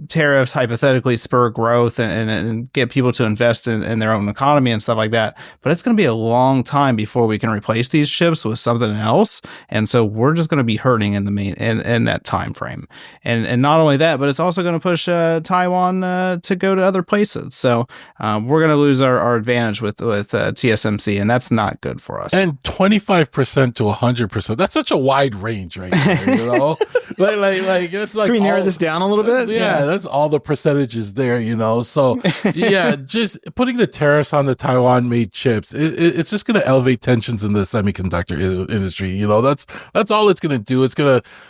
tariffs hypothetically spur growth and get people to invest in their own economy and stuff like that. But it's going to be a long time before we can replace these chips with something else. And so we're just going to be hurting in that time frame. And not only that, but it's also going to push Taiwan to go to other places. So we're going to lose our advantage with TSMC, and that's not good for us. And 25% to 100%. That's such a wide range right there, like it's like, can we narrow this down a little bit? Yeah, that's all the percentages there, So yeah, just putting the tariffs on the Taiwan-made chips, it's just going to elevate tensions in the semiconductor industry. That's all it's going to do.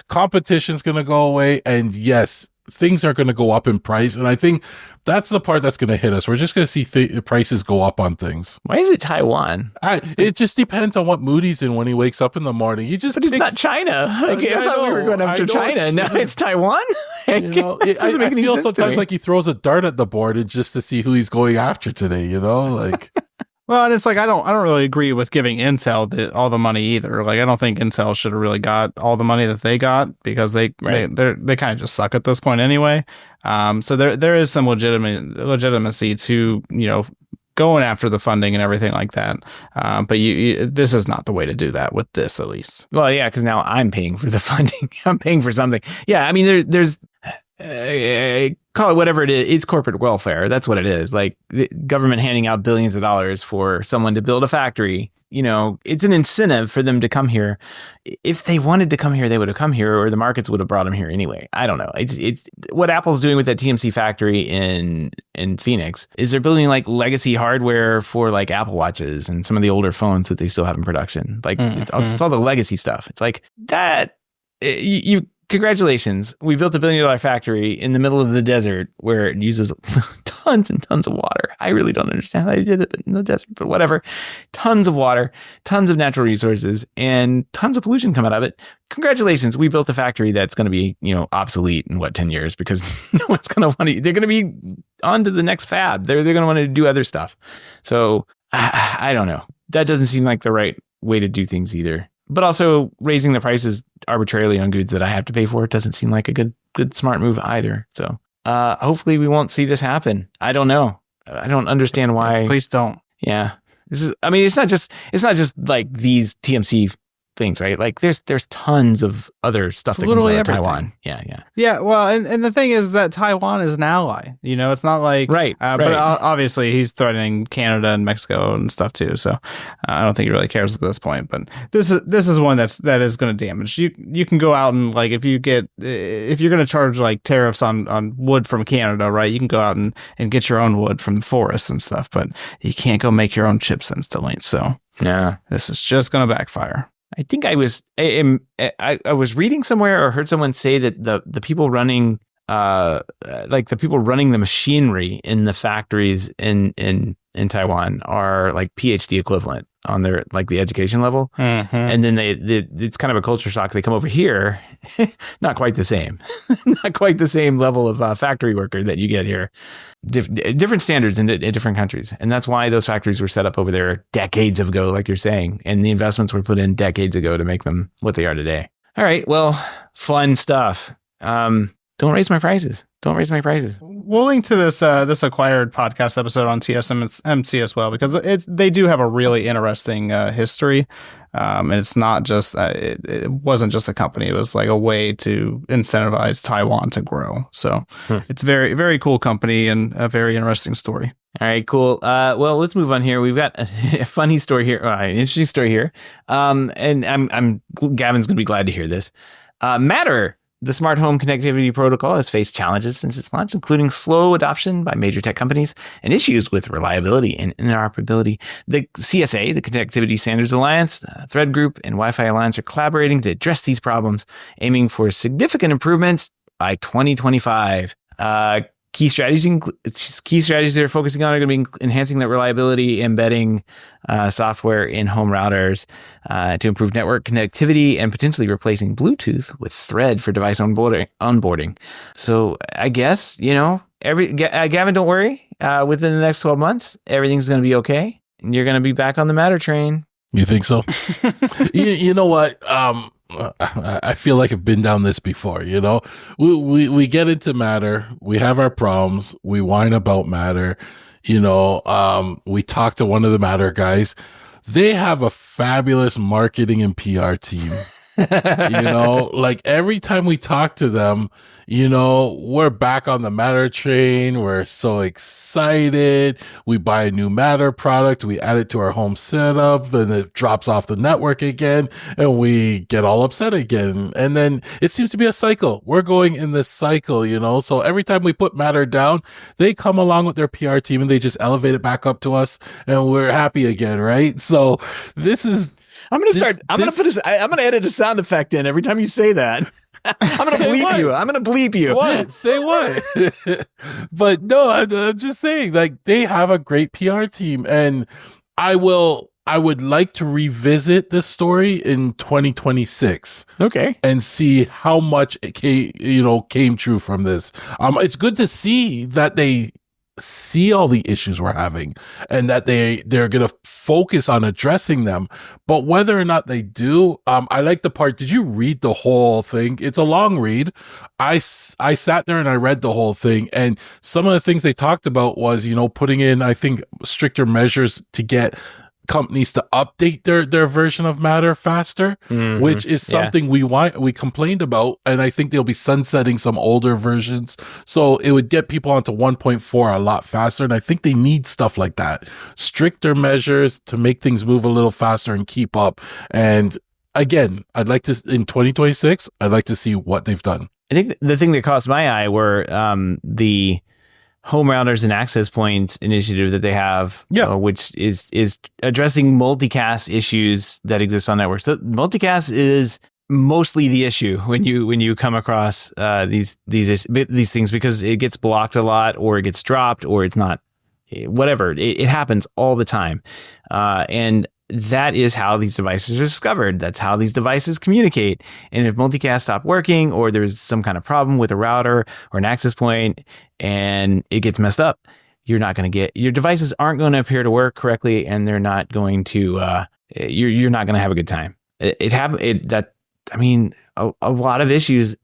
Competition's going to go away, and yes, things are going to go up in price. And I think that's the part that's going to hit us. We're just going to see prices go up on things. Why is it Taiwan? It just depends on what mood he's in when he wakes up in the morning. But it's not China. I thought we were going after China. Now it's Taiwan? I feel sometimes like he throws a dart at the board and just to see who he's going after today, like... Well, and it's like I don't really agree with giving Intel all the money either. Like I don't think Intel should have really got all the money that they got because they kind of just suck at this point anyway. So there is some legitimacy to going after the funding and everything like that. But this is not the way to do that with this, at least. Well, yeah, because now I'm paying for the funding. I'm paying for something. Yeah, I mean, there's call it whatever it is. It's corporate welfare. That's what it is. Like the government handing out billions of dollars for someone to build a factory. It's an incentive for them to come here. If they wanted to come here, they would have come here, or the markets would have brought them here anyway. I don't know. It's what Apple's doing with that TMC factory in Phoenix is they're building like legacy hardware for like Apple Watches and some of the older phones that they still have in production. Like it's all the legacy stuff. It's like that. Congratulations. We built $1 billion factory in the middle of the desert where it uses tons and tons of water. I really don't understand how they did it in the desert, but whatever. Tons of water, tons of natural resources, and tons of pollution come out of it. Congratulations. We built a factory that's going to be, obsolete in 10 years because no one's going to want to, they're going to be on to the next fab. They're going to want to do other stuff. So I don't know. That doesn't seem like the right way to do things either. But also raising the prices arbitrarily on goods that I have to pay for doesn't seem like a good smart move either. So hopefully we won't see this happen. I don't know. I don't understand why. Please don't. Yeah. It's not just like these TMC things, right? Like there's tons of other stuff that comes out of Taiwan. Yeah. Well, and the thing is that Taiwan is an ally. It's not like right. But obviously he's threatening Canada and Mexico and stuff too. So I don't think he really cares at this point. But this is one that is going to damage. You can go out and like if you're going to charge like tariffs on wood from Canada, right? You can go out and get your own wood from the forest and stuff, but you can't go make your own chips instantly. So yeah, this is just going to backfire. I think I was reading somewhere or heard someone say that the people running the people running the machinery in the factories in Taiwan are like PhD equivalent on their like the education level, and then it's kind of a culture shock. They come over here, not quite the same, not quite the same level of factory worker that you get here. Different standards in different countries, and that's why those factories were set up over there decades ago, like you're saying, and the investments were put in decades ago to make them what they are today. All right, well, fun stuff. Don't raise my prices. Don't raise my prices. We'll link to this acquired podcast episode on TSMC as well, because they do have a really interesting history. And it's not just it wasn't just a company. It was like a way to incentivize Taiwan to grow. So it's very, very cool company and a very interesting story. All right, cool. Well, let's move on here. We've got a funny story here, an interesting story here. And Gavin's going to be glad to hear this. Matter. The smart home connectivity protocol has faced challenges since its launch, including slow adoption by major tech companies and issues with reliability and interoperability. The CSA, the Connectivity Standards Alliance, Thread Group, and Wi-Fi Alliance are collaborating to address these problems, aiming for significant improvements by 2025. Key strategies they're focusing on are going to be enhancing that reliability, embedding software in home routers to improve network connectivity, and potentially replacing Bluetooth with Thread for device onboarding. So I guess, Gavin, don't worry. Within the next 12 months, everything's going to be okay. And you're going to be back on the Matter train. You think so? You know what? I feel like I've been down this before, we get into Matter, we have our problems, we whine about Matter, we talk to one of the Matter guys. They have a fabulous marketing and PR team. Like every time we talk to them, we're back on the Matter train. We're so excited. We buy a new Matter product. We add it to our home setup. Then it drops off the network again and we get all upset again. And then it seems to be a cycle. We're going in this cycle, so every time we put Matter down, they come along with their PR team and they just elevate it back up to us and we're happy again. Right. So this is, I'm going to edit a sound effect in every time you say that. I'm going to bleep you. I'm going to bleep you. What? Say what? But no, I'm just saying, like, they have a great PR team, and I would like to revisit this story in 2026. Okay. And see how much it came true from this. It's good to see that they see all the issues we're having and that they're going to focus on addressing them. But whether or not they do, I like the part. Did you read the whole thing? It's a long read. I sat there and I read the whole thing, and some of the things they talked about was, putting in, I think, stricter measures to get companies to update their version of Matter faster, which is something we complained about, and I think they'll be sunsetting some older versions, so it would get people onto 1.4 a lot faster. And I think they need stuff like that, stricter measures to make things move a little faster and keep up. And again, I'd like to, in 2026, I'd like to see what they've done. I think the thing that caught my eye were the home routers and access points initiative that they have, which is addressing multicast issues that exist on networks. So multicast is mostly the issue when you come across these things, because it gets blocked a lot, or it gets dropped, or it's not, whatever. It happens all the time, and that is how these devices are discovered. That's how these devices communicate. And if multicast stopped working, or there's some kind of problem with a router or an access point and it gets messed up, your devices aren't going to appear to work correctly, and they're not going to, you're not going to have a good time. A lot of issues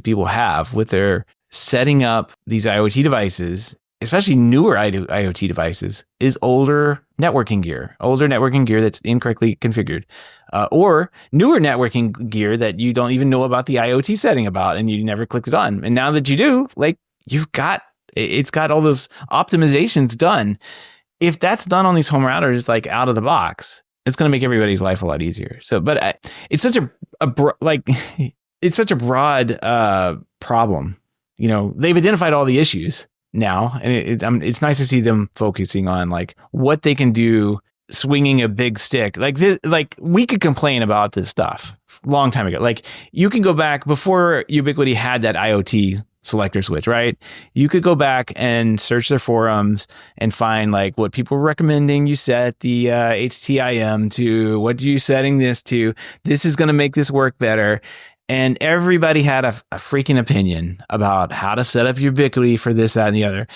people have with their setting up these IoT devices, especially newer IoT devices, is older networking gear that's incorrectly configured, or newer networking gear that you don't even know about the IoT setting about, and you never clicked it on. And now that you do, like, it's got all those optimizations done. If that's done on these home routers, like out of the box, it's going to make everybody's life a lot easier. So, but it's such it's such a broad problem. They've identified all the issues now, and it's nice to see them focusing on like what they can do, swinging a big stick like this. Like, we could complain about this stuff a long time ago. Like, you can go back before Ubiquiti had that IoT selector switch, right? You could go back and search their forums and find like what people were recommending you set the HTIM to, what are you setting this to? This is going to make this work better. And everybody had a freaking opinion about how to set up Ubiquiti for this, that, and the other.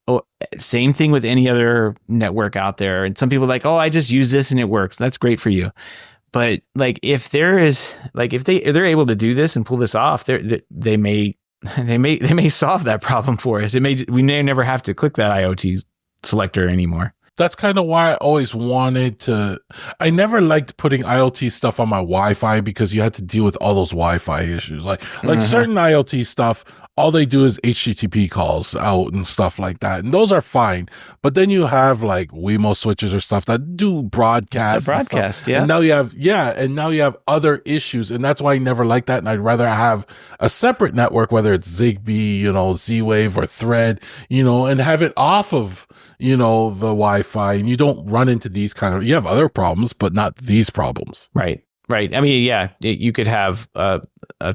Oh, same thing with any other network out there. And some people are like, oh, I just use this and it works. That's great for you. But like, if they're able to do this and pull this off, they may solve that problem for us. We may never have to click that IoT selector anymore. That's kind of why I always I never liked putting IoT stuff on my Wi-Fi, because you had to deal with all those Wi-Fi issues. Like certain IoT stuff, all they do is HTTP calls out and stuff like that. And those are fine. But then you have like Wemo switches or stuff that do broadcast. Yeah. And now you have other issues. And that's why I never liked that. And I'd rather have a separate network, whether it's Zigbee, Z-Wave or Thread, and have it off of, the Wi-Fi, and you don't run into these you have other problems, but not these problems. Right. I mean, yeah, you could have a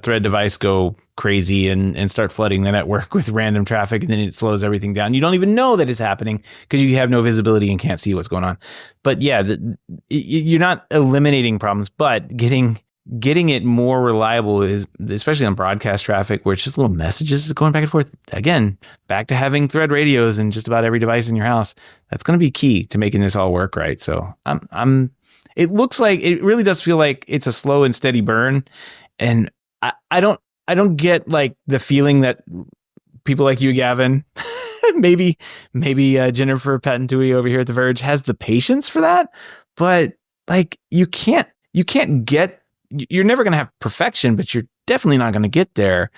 Thread device go crazy and start flooding the network with random traffic, and then it slows everything down. You don't even know that it's happening because you have no visibility and can't see what's going on. But yeah, you're not eliminating problems, but getting it more reliable is, especially on broadcast traffic where it's just little messages going back and forth. Again, back to having Thread radios in just about every device in your house. That's going to be key to making this all work right. So it looks like, it really does feel like it's a slow and steady burn. And I don't get like the feeling that people like you, Gavin, maybe Jennifer Patentui over here at The Verge has the patience for that. But like, you can't get you're never going to have perfection, but you're definitely not going to get there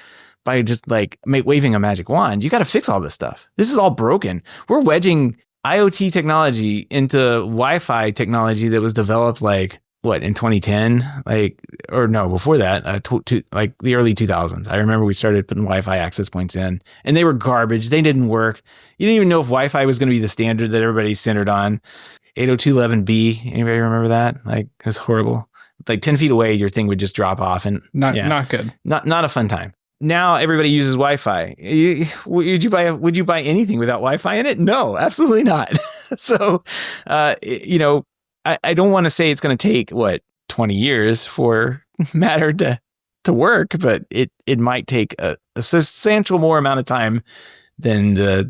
by just like waving a magic wand. You got to fix all this stuff. This is all broken. We're wedging IoT technology into Wi-Fi technology that was developed like in 2010, or no, before that, like the early 2000s. I remember we started putting Wi-Fi access points in, and they were garbage. They didn't work. You didn't even know if Wi-Fi was going to be the standard that everybody centered on. 802.11b. Anybody remember that? Like, it was horrible. Like 10 feet away, your thing would just drop off, and not good. Not a fun time. Now everybody uses Wi-Fi. Would you buy anything without Wi-Fi in it? No, absolutely not. So, I don't want to say it's going to take 20 years for Matter to work, but it might take a substantial more amount of time than the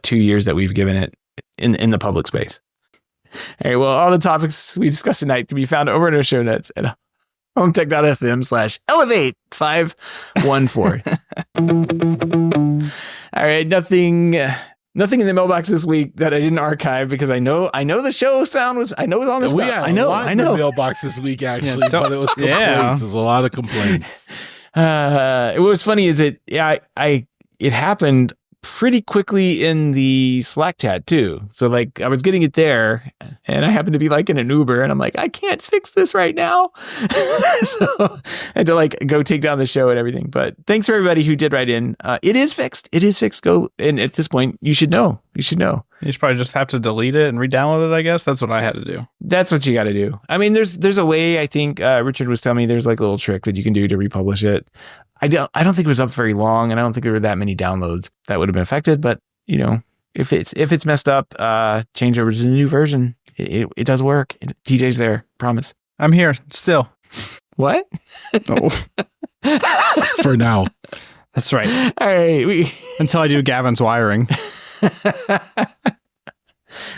2 years that we've given it in the public space. All right. Well, all the topics we discussed tonight can be found over in our show notes at HomeTech.fm/elevate514. All right. Nothing in the mailbox this week that I didn't archive because I know the show sound was, I know it was on the stuff. I know. In the mailbox this week, actually, but it was complaints. Yeah. There's a lot of complaints. What was funny is it happened pretty quickly in the Slack chat too. So like I was getting it there and I happened to be like in an Uber and I'm like, I can't fix this right now. So I had to like go take down the show and everything. But thanks for everybody who did write in. It is fixed. Go. And at this point you should know. You should probably just have to delete it and re-download it, I guess. That's what I had to do. That's what you got to do. I mean, there's a way, I think Richard was telling me there's like a little trick that you can do to republish it. I don't think it was up very long, and I don't think there were that many downloads that would have been affected. But if it's messed up, change over to the new version. It does work. TJ's there, promise. I'm here still. What? Oh. For now. That's right. All right. Until I do Gavin's wiring.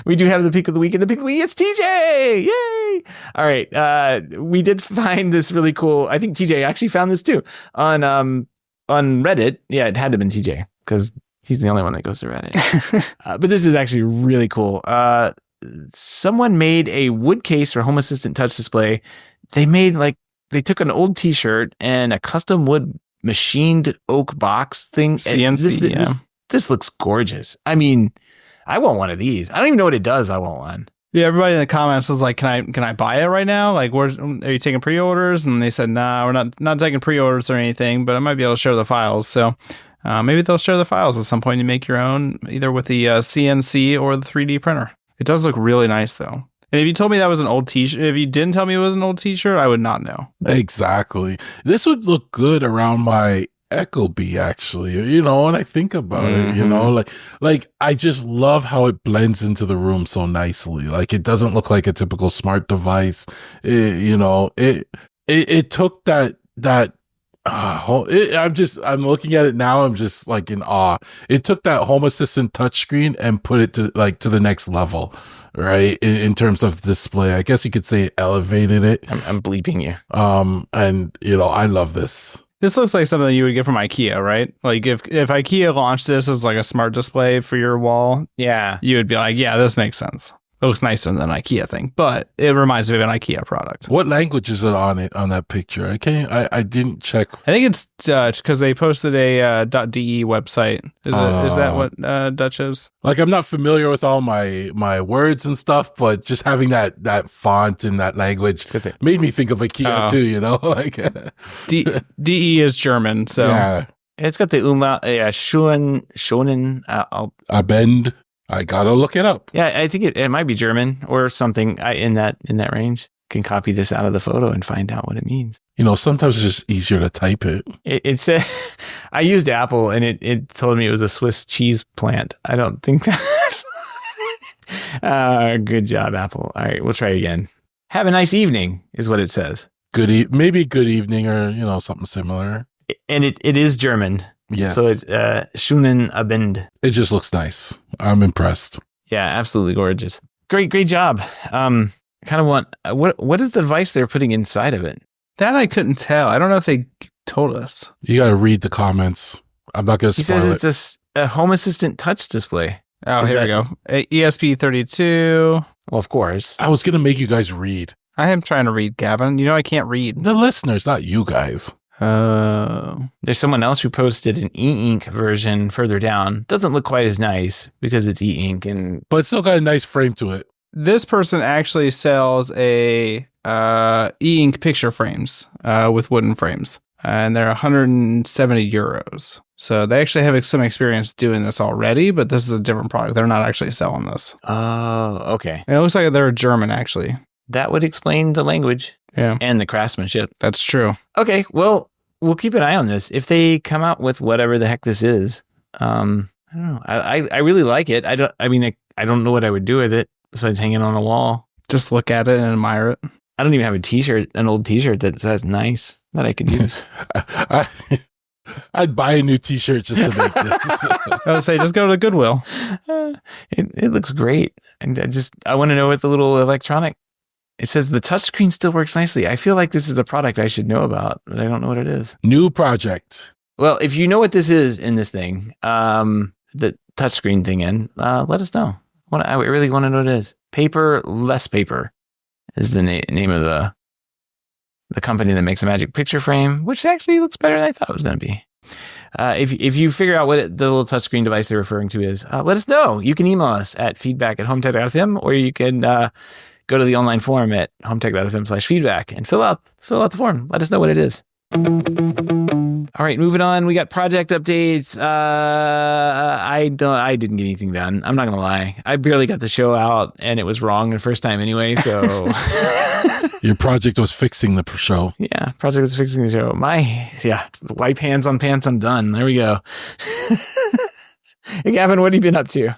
We do have the pick of the week, and the pick of the week, it's TJ! Yay! All right. We did find this really cool. I think TJ actually found this too on Reddit. Yeah, it had to have been TJ because he's the only one that goes to Reddit. But this is actually really cool. Someone made a wood case for Home Assistant touch display. They took an old t-shirt and a custom wood machined oak box thing. CNC, this looks gorgeous. I mean, I want one of these. I don't even know what it does. I want one. Yeah, everybody in the comments was like, "Can I buy it right now? Like, are you taking pre-orders?" And they said, "Nah, we're not taking pre-orders or anything, but I might be able to share the files." So maybe they'll share the files at some point. You make your own, either with the CNC or the 3D printer. It does look really nice, though. And if you told me that was an old t-shirt, if you didn't tell me it was an old t-shirt, I would not know. Exactly. This would look good around my Ecobee, actually, when I think about it, like I just love how it blends into the room so nicely. Like it doesn't look like a typical smart device. It took that I'm looking at it now. I'm just like in awe. It took that Home Assistant touchscreen and put it to the next level, right? In terms of display, I guess you could say it elevated it. I'm bleeping you. And I love this. This looks like something you would get from IKEA, right? Like if IKEA launched this as like a smart display for your wall, yeah, you would be like, yeah, this makes sense. It looks nicer than an IKEA thing, but it reminds me of an IKEA product. What language is it on that picture? I didn't check. I think it's Dutch because they posted a .de website. Is that what Dutch is? Like I'm not familiar with all my words and stuff, but just having that font in that language made me think of IKEA too. Like DE is German, so yeah. It's got the umlaut. Yeah, Schonen. Abend. I gotta look it up. Yeah, I think it might be German or something in that range. Can copy this out of the photo and find out what it means. Sometimes it's just easier to type it. It said, I used Apple and it told me it was a Swiss cheese plant. I don't think that's good job, Apple. All right, we'll try again. Have a nice evening is what it says. Maybe good evening or something similar. And it is German. Yes. So it's Schönen Abend. It just looks nice. I'm impressed. Yeah, absolutely gorgeous. Great job. Kind of want what is the device they're putting inside of it? That I couldn't tell. I don't know if they told us. You got to read the comments. I'm not going to spoil it. He says it's a Home Assistant touch display. Oh, here we go. ESP32. Well, of course. I was going to make you guys read. I am trying to read, Gavin. You know I can't read. The listeners, not you guys. There's someone else who posted an e-ink version further down. Doesn't look quite as nice because it's e-ink, but it's still got a nice frame to it. This person actually sells a e-ink picture frames with wooden frames, and they're 170 euros. So they actually have some experience doing this already, but this is a different product. They're not actually selling this. Oh, okay. And it looks like they're German, actually. That would explain the language. Yeah. And the craftsmanship. That's true. Okay, well, we'll keep an eye on this. If they come out with whatever the heck this is, I don't know. I really like it. I don't know what I would do with it besides hanging on a wall. Just look at it and admire it. I don't even have a t-shirt, an old t-shirt that says nice that I could use. I'd buy a new t-shirt just to make this. I would say just go to Goodwill. It looks great. And I want to know what the little electronic, it says the touchscreen still works nicely. I feel like this is a product I should know about, but I don't know what it is. New project. Well, if you know what this is in this thing, the touchscreen thing let us know. I really want to know what it is. Paper, Less Paper is the name of the company that makes a magic picture frame, which actually looks better than I thought it was going to be. If you figure out what the little touchscreen device they're referring to is, let us know. You can email us at feedback@HomeTech.fm, or you can go to the online forum at HomeTech.fm/feedback and fill out the form. Let us know what it is. All right, moving on. We got project updates. I didn't get anything done. I'm not gonna lie. I barely got the show out, and it was wrong the first time anyway. So your project was fixing the show. Yeah, project was fixing the show. Wipe hands on pants. I'm done. There we go. Hey, Gavin, what have you been up to?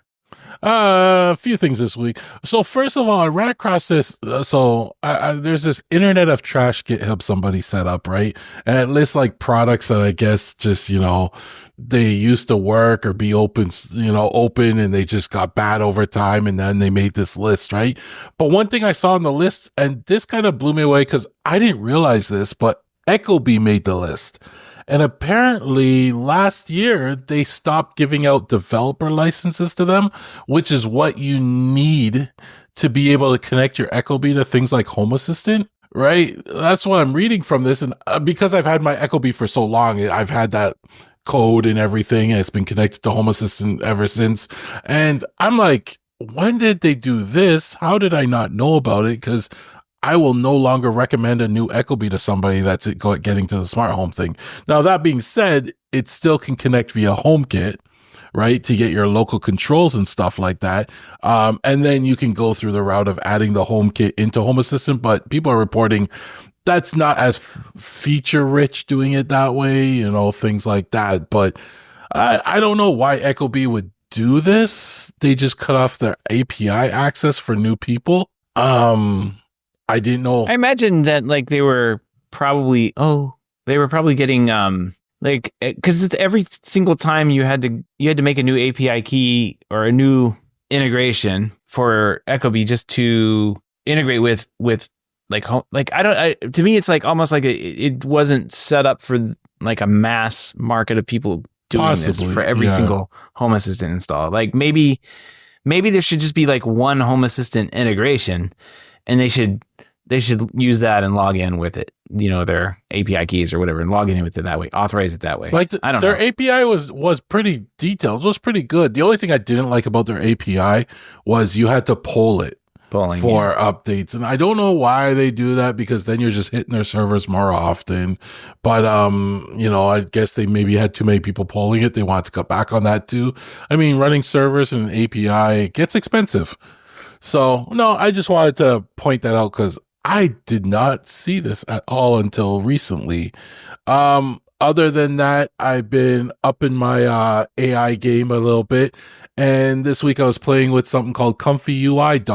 A few things this week. So first of all, I ran across this. There's this Internet of Trash GitHub somebody set up, right? And it lists like products that I guess just, they used to work or be open, and they just got bad over time. And then they made this list, right? But one thing I saw on the list, and this kind of blew me away because I didn't realize this, but Ecobee made the list. And apparently last year they stopped giving out developer licenses to them, which is what you need to be able to connect your Ecobee to things like Home Assistant, right? That's what I'm reading from this. And because I've had my Ecobee for so long, I've had that code and everything, and it's been connected to Home Assistant ever since. And I'm like, when did they do this? How did I not know about it? Because I will no longer recommend a new Ecobee to somebody that's getting to the smart home thing. Now, that being said, it still can connect via HomeKit, right? To get your local controls and stuff like that. And then you can go through the route of adding the HomeKit into Home Assistant, but people are reporting that's not as feature rich doing it that way, things like that. But I don't know why Ecobee would do this. They just cut off their API access for new people. I didn't know. I imagine that they were probably getting because every single time you had to make a new API key or a new integration for Ecobee just to integrate with home. To me it's almost like it wasn't set up for a mass market of people doing this for every single Home Assistant install. Maybe there should just be one Home Assistant integration, and they should use that and log in with it, their API keys or whatever, and log in with it that way, authorize it that way. I don't know. Their API was pretty detailed. It was pretty good. The only thing I didn't like about their API was you had to poll it for updates. And I don't know why they do that, because then you're just hitting their servers more often. But, I guess they maybe had too many people polling it. They wanted to cut back on that too. I mean, running servers and an API gets expensive. So, no, I just wanted to point that out because I did not see this at all until recently. Other than that, I've been up in my AI game a little bit. And this week I was playing with something called ComfyUI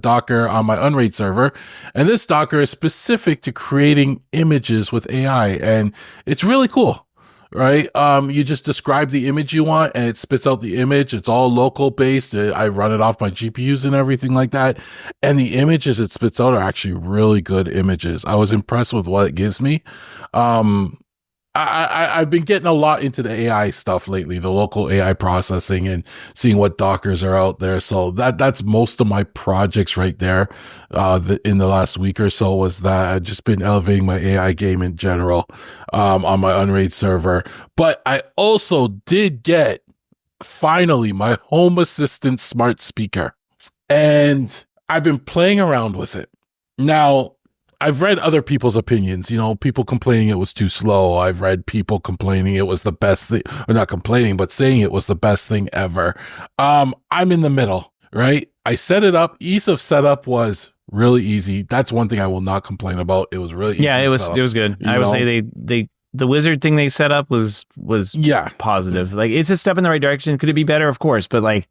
Docker on my Unraid server. And this Docker is specific to creating images with AI. And it's really cool. Right? You just describe the image you want and it spits out the image. It's all local based. I run it off my GPUs and everything like that. And the images it spits out are actually really good images. I was impressed with what it gives me. I've been getting a lot into the AI stuff lately, the local AI processing and seeing what Dockers are out there. So that's most of my projects right there. In the last week or so was that I've just been elevating my AI game in general, on my Unraid server. But I also did get finally my Home Assistant smart speaker, and I've been playing around with it. Now, I've read other people's opinions, people complaining it was too slow. I've read people complaining it was the best thing, or not complaining, but saying it was the best thing ever. I'm in the middle, right? I set it up. Ease of setup was really easy. That's one thing I will not complain about. It was really easy. Yeah, it was good. I would say the wizard thing they set up was positive. Like, it's a step in the right direction. Could it be better? Of course, but like,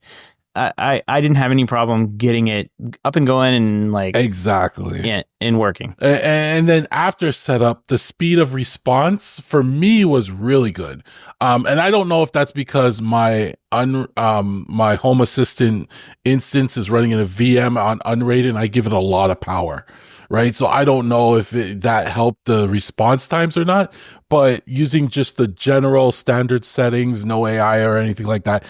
I didn't have any problem getting it up and going and like exactly and working. And then after setup, the speed of response for me was really good. And I don't know if that's because my my Home Assistant instance is running in a VM on unrated, and I give it a lot of power. Right. So I don't know if that helped the response times or not, but using just the general standard settings, no AI or anything like that,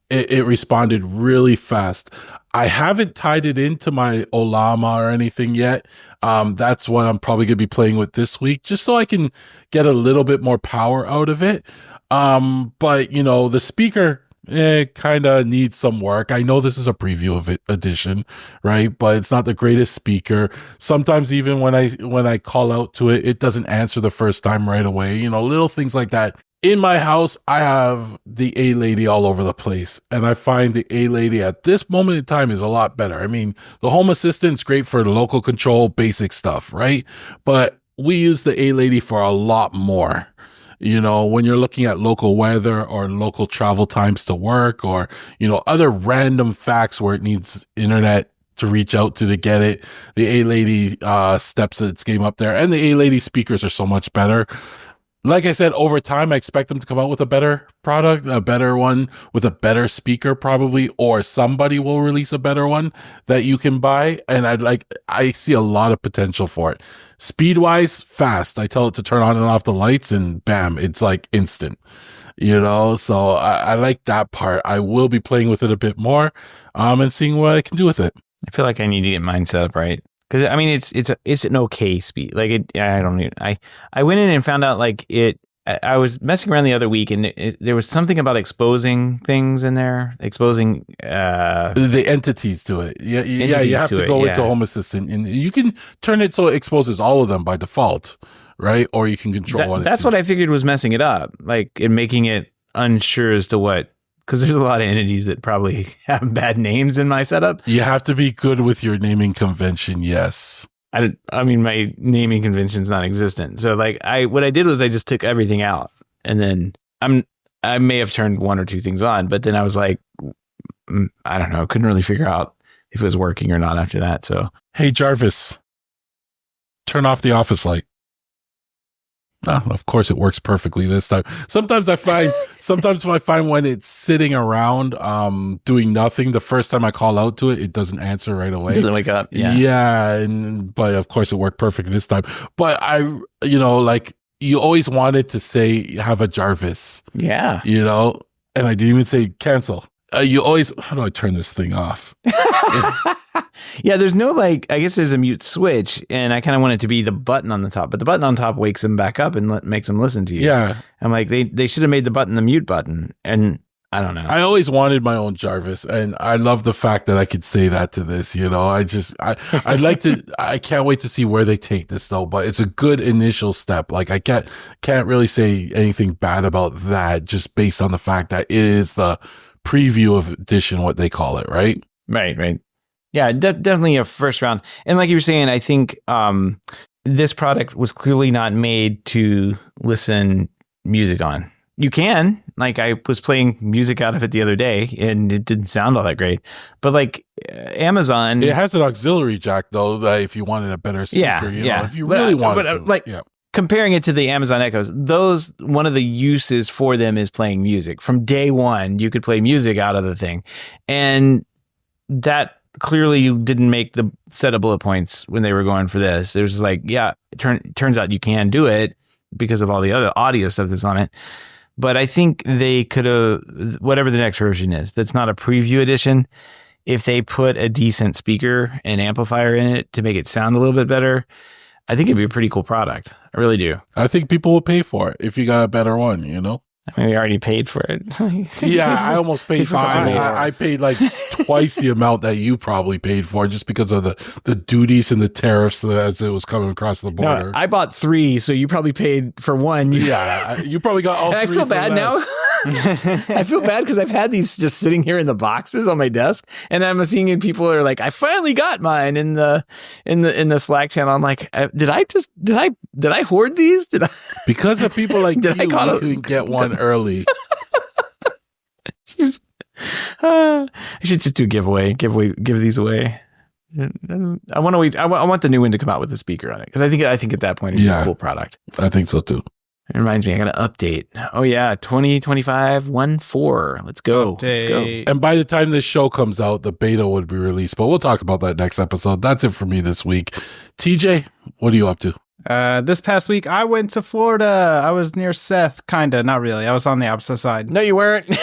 it responded really fast. I haven't tied it into my Olama or anything yet. That's what I'm probably going to be playing with this week, just so I can get a little bit more power out of it. But the speaker, kind of needs some work. I know this is a preview of it edition, right? But it's not the greatest speaker. Sometimes even when I call out to it, it doesn't answer the first time right away. Little things like that. In my house, I have the A-Lady all over the place, and I find the A-Lady at this moment in time is a lot better. I mean, the Home Assistant's great for the local control, basic stuff, right? But we use the A-Lady for a lot more. When you're looking at local weather or local travel times to work, or, other random facts where it needs internet to reach out to get it, the A-Lady steps its game up there. And the A-Lady speakers are so much better. Like I said, over time, I expect them to come out with a better product, a better one with a better speaker probably, or somebody will release a better one that you can buy. And I see a lot of potential for it. Speed wise, fast. I tell it to turn on and off the lights and bam, it's like instant, so I like that part. I will be playing with it a bit more, and seeing what I can do with it. I feel like I need to get mine set up right. Because I mean, it's an okay speed. Like I went in and found out like I was messing around the other week, and there was something about exposing things in there, exposing the entities to it. Yeah, you have to go into Home Assistant, and you can turn it so it exposes all of them by default, right? Or you can control what. That's what I figured was messing it up, like and making it unsure as to what. Because there's a lot of entities that probably have bad names in my setup. You have to be good with your naming convention, yes. I mean, my naming convention's non-existent. So, like, what I did was I just took everything out, and then I may have turned one or two things on, but then I was like, I don't know, couldn't really figure out if it was working or not after that. So, hey Jarvis, turn off the office light. Of course, it works perfectly this time. Sometimes I find when it's sitting around, doing nothing, the first time I call out to it, it doesn't answer right away. It doesn't wake up. Yeah. Yeah. But of course it worked perfect this time. But like you always wanted to say, have a Jarvis. Yeah. And I didn't even say cancel. How do I turn this thing off? Yeah, there's no I guess there's a mute switch, and I kind of want it to be the button on the top, but the button on top wakes him back up and makes him listen to you. Yeah. I'm like, they should have made the button the mute button, and I don't know. I always wanted my own Jarvis, and I love the fact that I could say that to this, I'd like to, I can't wait to see where they take this though, but it's a good initial step. Like I can't really say anything bad about that just based on the fact that it is the preview of edition, what they call it, right? Right. Yeah, definitely a first round. And like you were saying, I think this product was clearly not made to listen music on. You can. Like, I was playing music out of it the other day, and it didn't sound all that great. But like Amazon... It has an auxiliary jack, though, that if you wanted a better speaker, if you really wanted to. Comparing it to the Amazon Echoes, one of the uses for them is playing music. From day one, you could play music out of the thing. And that clearly didn't make the set of bullet points when they were going for this. It was like, turns out you can do it. because of all the other audio stuff that's on it. But I think they could have, whatever the next version is, that's not a preview edition, if they put a decent speaker and amplifier in it to make it sound a little bit better, I think it'd be a pretty cool product. I really do. I think people will pay for it if you got a better one, you know? I mean, we already paid for it. Yeah, I almost paid for it. I paid like twice the amount that you probably paid for just because of the duties and the tariffs as it was coming across the border. No, I bought 3, so you probably paid for 1. Yeah, you probably got all 3. And I feel bad now. I feel bad because I've had these just sitting here in the boxes on my desk, and I'm seeing people are like, I finally got mine in the Slack channel. I'm like, did I hoard these? Because of people like you couldn't get one early. I should just do give these away. I want the new one to come out with a speaker on it because I think at that point it'd be a cool product. I think so too. It reminds me, I got to update. Oh yeah, 2025 1.4. Let's go. And by the time this show comes out, the beta would be released. But we'll talk about that next episode. That's it for me this week. TJ, what are you up to? This past week, I went to Florida. I was near Seth, kinda, not really. I was on the opposite side. No, you weren't. It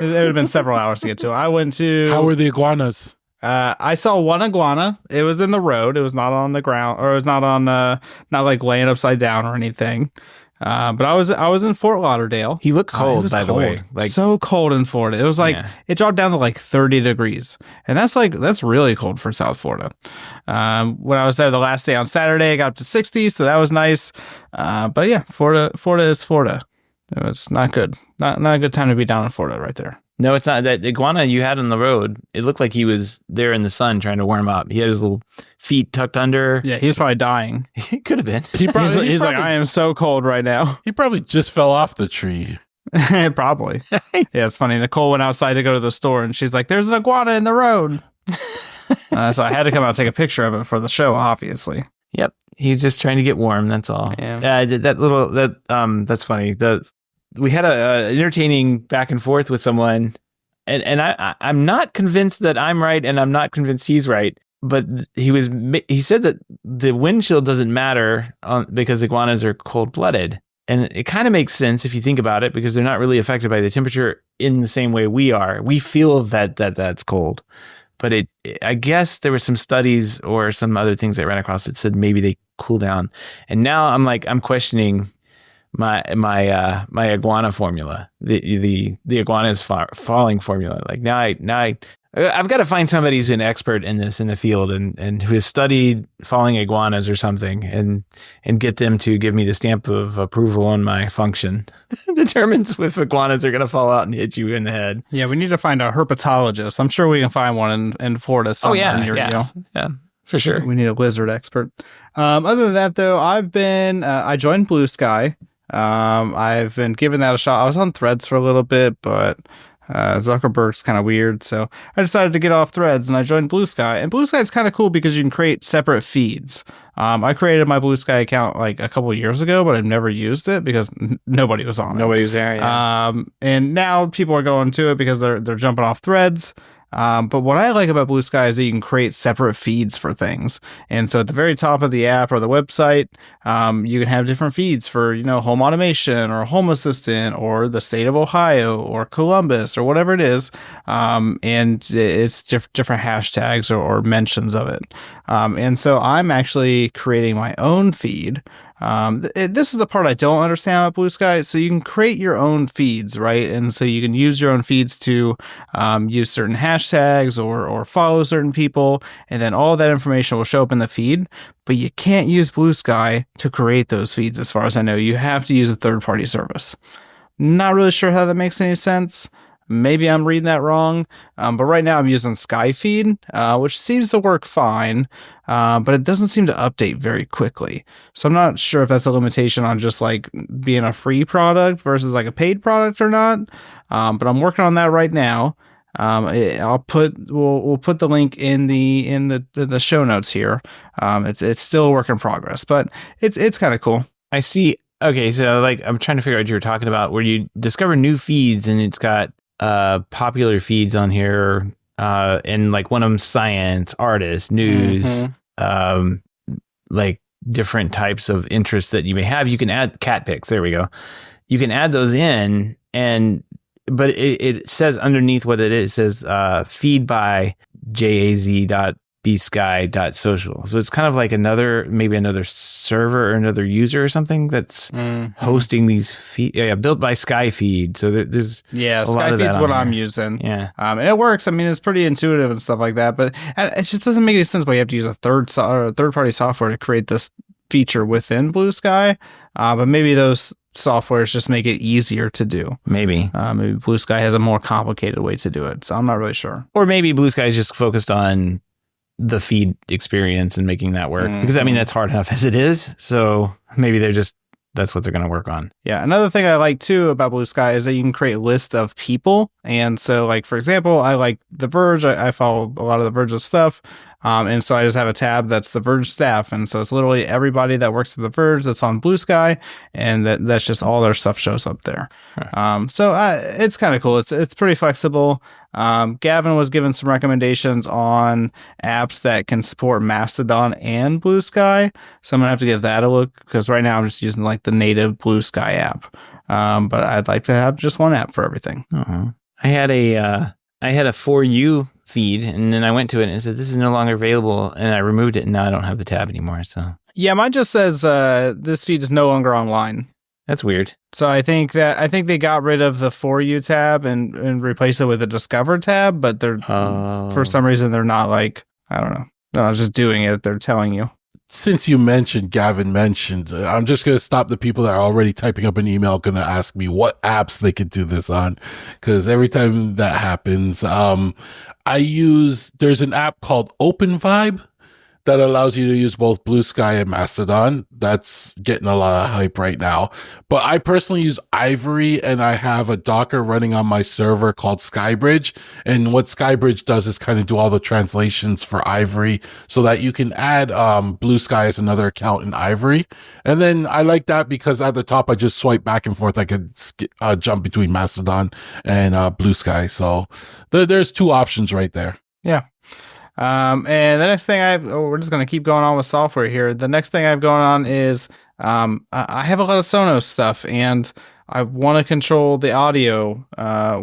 would have been several hours to get to. I went to. How were the iguanas? I saw one iguana. It was in the road. It was not on the ground, or it was not on, not like laying upside down or anything. But I was in Fort Lauderdale. He looked cold, by the way. Like so cold in Florida. It was like it dropped down to like 30 degrees, and that's really cold for South Florida. When I was there the last day on Saturday, I got up to 60, so that was nice. But yeah, Florida is Florida. It was not good. Not a good time to be down in Florida right there. No, it's not. That iguana you had on the road, it looked like he was there in the sun trying to warm up. He had his little feet tucked under. Yeah, he was probably dying. He could have been. He's like, I am so cold right now. He probably just fell off the tree. Probably. Yeah, it's funny. Nicole went outside to go to the store, and she's like, there's an iguana in the road. So I had to come out and take a picture of it for the show, obviously. Yep. He's just trying to get warm. That's all. Yeah. That's funny. We had a entertaining back and forth with someone, and I'm not convinced that I'm right, and I'm not convinced he's right. But he said that the windshield doesn't matter because iguanas are cold-blooded, and it kind of makes sense if you think about it because they're not really affected by the temperature in the same way we are. We feel that's cold, but I guess there were some studies or some other things that ran across that said maybe they cool down, and now I'm questioning my iguana formula, the iguana is falling formula. Like now I've got to find somebody who's an expert in this in the field and who has studied falling iguanas or something and get them to give me the stamp of approval on my function. Determines if iguanas are going to fall out and hit you in the head. Yeah, we need to find a herpetologist. I'm sure we can find one in Florida somewhere near you. Yeah. For sure. We need a lizard expert. Other than that, though, I joined Blue Sky. I've been giving that a shot. I was on Threads for a little bit, but Zuckerberg's kind of weird, so I decided to get off Threads and I joined Blue Sky. And Blue Sky is kind of cool because you can create separate feeds. I created my Blue Sky account like a couple of years ago, but I've never used it because nobody was on it. Nobody was there. Yeah. And now people are going to it because they're jumping off Threads. But what I like about Blue Sky is that you can create separate feeds for things. And so at the very top of the app or the website, you can have different feeds for, home automation or home assistant or the state of Ohio or Columbus or whatever it is. And it's different hashtags or mentions of it. And so I'm actually creating my own feed. This is the part I don't understand about Blue Sky. So you can create your own feeds, right? And so you can use your own feeds to use certain hashtags or follow certain people, and then all that information will show up in the feed. But you can't use Blue Sky to create those feeds, as far as I know. You have to use a third-party service. Not really sure how that makes any sense. Maybe I'm reading that wrong, but right now I'm using Skyfeed, which seems to work fine, but it doesn't seem to update very quickly. So I'm not sure if that's a limitation on just like being a free product versus like a paid product or not. But I'm working on that right now. We'll put the link in the show notes here. It's still a work in progress, but it's kind of cool. I see. Okay, so like I'm trying to figure out what you were talking about, where you discover new feeds and it's got popular feeds on here, and like one of them science, artists, news, like different types of interests that you may have. You can add cat pics. There we go. You can add those in, but it says underneath what it is. It says feed by jaz.bsky.social. So it's kind of like maybe another server or another user or something that's hosting these feed. Yeah, built by Skyfeed. So there's Skyfeed's what I'm using. Yeah, and it works. I mean, it's pretty intuitive and stuff like that. But it just doesn't make any sense why you have to use a third-party software to create this feature within Blue Sky. But maybe those softwares just make it easier to do. Maybe Blue Sky has a more complicated way to do it. So I'm not really sure. Or maybe Blue Sky is just focused on the feed experience and making that work. Because I mean, that's hard enough as it is. So maybe that's what they're going to work on. Yeah. Another thing I like too about Blue Sky is that you can create a list of people. And so like, for example, I like The Verge. I follow a lot of The Verge's stuff. And so I just have a tab that's The Verge staff. And so it's literally everybody that works at The Verge that's on Blue Sky. And that's just all their stuff shows up there. Huh. So it's kind of cool. It's pretty flexible. Gavin was given some recommendations on apps that can support Mastodon and Blue Sky. So I'm going to have to give that a look because right now I'm just using like the native Blue Sky app. But I'd like to have just one app for everything. Uh-huh. I had a For You feed, and then I went to it and it said this is no longer available, and I removed it, and now I don't have the tab anymore. So yeah, mine just says this feed is no longer online. That's weird. So I think they got rid of the For You tab and replaced it with a Discover tab, but they're for some reason they're not like, I don't know, they're not just doing it. They're telling you. Since Gavin mentioned, I'm just going to stop the people that are already typing up an email going to ask me what apps they could do this on. Because every time that happens, there's an app called Open Vibe that allows you to use both Blue Sky and Mastodon. That's getting a lot of hype right now. But I personally use Ivory, and I have a Docker running on my server called Skybridge. And what Skybridge does is kind of do all the translations for Ivory so that you can add Blue Sky as another account in Ivory. And then I like that because at the top, I just swipe back and forth. I could jump between Mastodon and Blue Sky. So there's two options right there. Yeah. And the next thing we're just going to keep going on with software here. The next thing I have going on is, I have a lot of Sonos stuff, and I want to control the audio,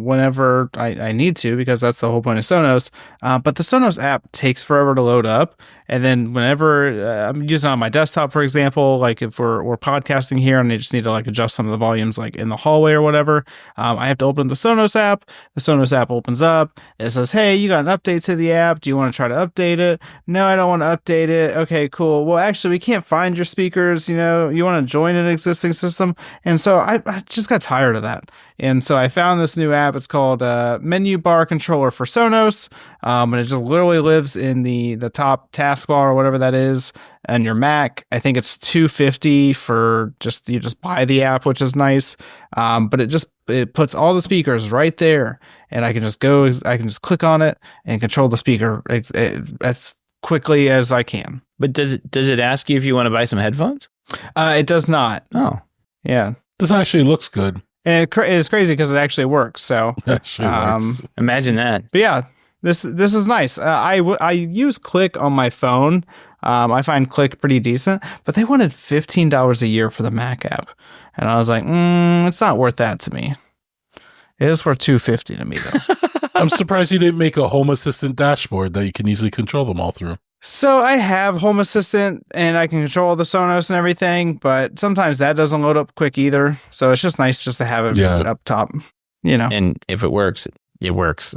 whenever I need to, because that's the whole point of Sonos. But the Sonos app takes forever to load up. And then whenever I'm using it on my desktop, for example, like if we're podcasting here and I just need to like adjust some of the volumes, like in the hallway or whatever, I have to open the Sonos app. The Sonos app opens up. It says, hey, you got an update to the app. Do you want to try to update it? No, I don't want to update it. Okay, cool. Well, actually, we can't find your speakers. You want to join an existing system. And so I just got tired of that. And so I found this new app. It's called Menu Bar Controller for Sonos. And it just literally lives in the top taskbar or whatever that is on your Mac. I think it's $250 for you just buy the app, which is nice. But it puts all the speakers right there, and I can just click on it and control the speaker as quickly as I can. But does it ask you if you want to buy some headphones? It does not. Oh, yeah. This actually looks good. And it's crazy because it actually works. So imagine that. But yeah, this is nice. I use Click on my phone. I find Click pretty decent, but they wanted $15 a year for the Mac app, and I was like, it's not worth that to me. It is worth $250 to me though. I'm surprised you didn't make a Home Assistant dashboard that you can easily control them all through. So I have Home Assistant and I can control the Sonos and everything, but sometimes that doesn't load up quick either. So it's just nice just to have it up top, And if it works, it works.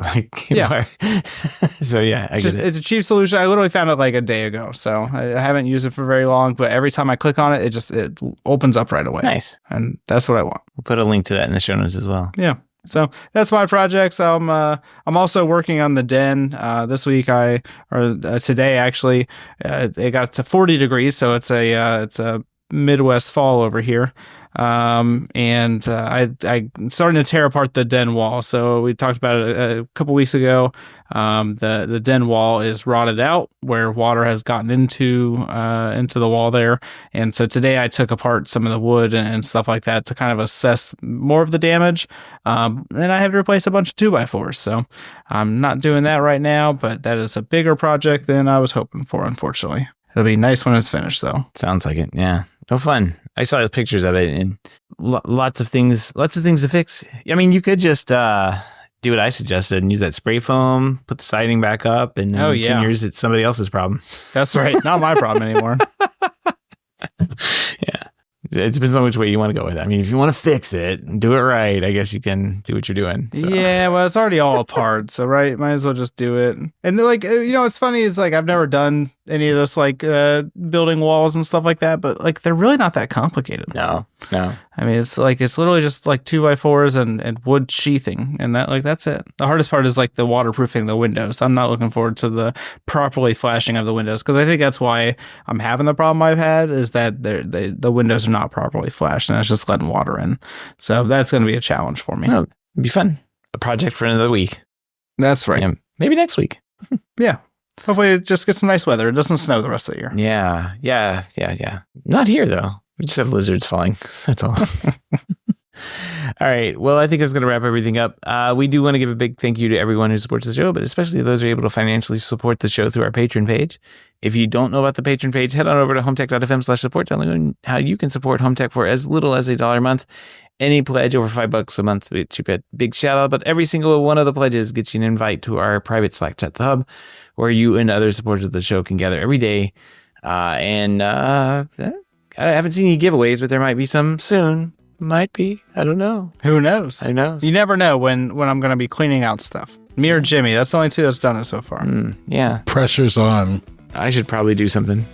Yeah. So yeah, I get it. It's a cheap solution. I literally found it like a day ago, so I haven't used it for very long. But every time I click on it, it opens up right away. Nice, and that's what I want. We'll put a link to that in the show notes as well. Yeah. So that's my projects. I'm also working on the den. This week today actually, it got to 40 degrees. So it's a Midwest fall over here. And I'm starting to tear apart the den wall. So we talked about it a couple weeks ago. The den wall is rotted out where water has gotten into the wall there. And so today I took apart some of the wood and stuff like that to kind of assess more of the damage. And I had to replace a bunch of 2x4s. So I'm not doing that right now, but that is a bigger project than I was hoping for, unfortunately. It'll be nice when it's finished, though. Sounds like it. Yeah. No fun. I saw the pictures of it and lots of things to fix. I mean, you could just do what I suggested and use that spray foam, put the siding back up, and in 10 years, it's somebody else's problem. That's right. Not my problem anymore. Yeah. It depends on which way you want to go with it. I mean, if you want to fix it and do it right, I guess you can do what you're doing. So. Yeah, well, it's already all apart, so right, might as well just do it. And like, what's funny is like I've never done any of this like building walls and stuff like that, but like they're really not that complicated. No. I mean, it's literally just like 2x4s and wood sheathing, and that's it. The hardest part is like the waterproofing the windows. I'm not looking forward to the properly flashing of the windows because I think that's why I'm having the problem I've had is that the windows are not properly flashed and it's just letting water in. So that's going to be a challenge for me. Oh, it'd be fun. A project for another week. That's right. Yeah, maybe next week. Yeah. Hopefully it just gets some nice weather. It doesn't snow the rest of the year. Yeah. Not here, though. We just have lizards falling. That's all. All right. Well, I think that's going to wrap everything up. We do want to give a big thank you to everyone who supports the show, but especially those who are able to financially support the show through our Patreon page. If you don't know about the Patreon page, head on over to HomeTech.fm/support to learn how you can support HomeTech for as little as $1 a month. Any pledge over $5 a month, which you get big shout out, but every single one of the pledges gets you an invite to our private Slack chat, the Hub, where you and other supporters of the show can gather every day. I haven't seen any giveaways, but there might be some soon. Might be. I don't know. Who knows? Who knows? You never know when I'm going to be cleaning out stuff. Me or Jimmy. That's the only two that's done it so far. Yeah. Pressure's on. I should probably do something.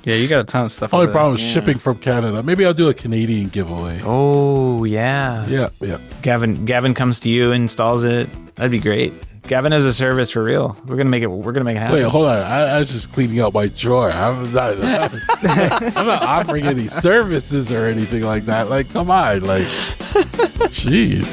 Yeah, you got a ton of stuff. Only problem is shipping from Canada. Maybe I'll do a Canadian giveaway. Oh, yeah. Yeah. Gavin comes to you, installs it. That'd be great. Gavin has a service for real. We're gonna make it happen. Wait, hold on. I was just cleaning out my drawer. I'm not offering any services or anything like that. Like, come on, like, jeez.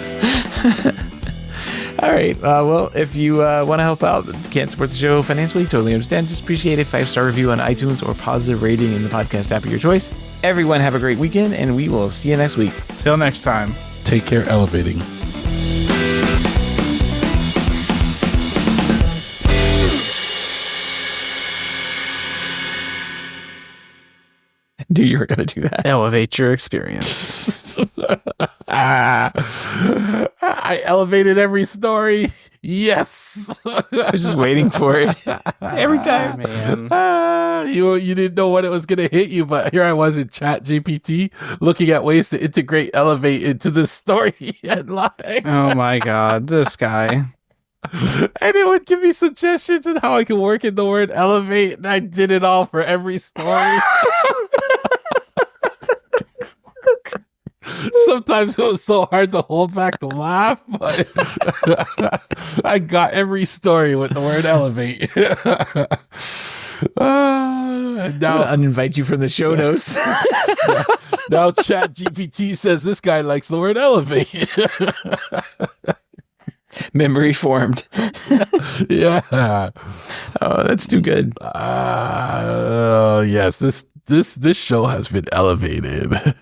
All right. Well, if you want to help out, can't support the show financially, totally understand. Just appreciate a 5-star review on iTunes or positive rating in the podcast app of your choice. Everyone have a great weekend, and we will see you next week. Till next time. Take care, elevating. Knew you were going to do that. Elevate your experience. I elevated every story. Yes. I was just waiting for it every time. Man. You didn't know when it was going to hit you, but here I was in Chat GPT looking at ways to integrate elevate into the story headline. Oh my God, this guy. And it would give me suggestions on how I can work in the word elevate, and I did it all for every story. Sometimes it was so hard to hold back the laugh, but I got every story with the word elevate. Now I'll uninvite you from the show notes. now Chat GPT says this guy likes the word elevate. Memory formed. Yeah. Oh, that's too good. Yes, this show has been elevated.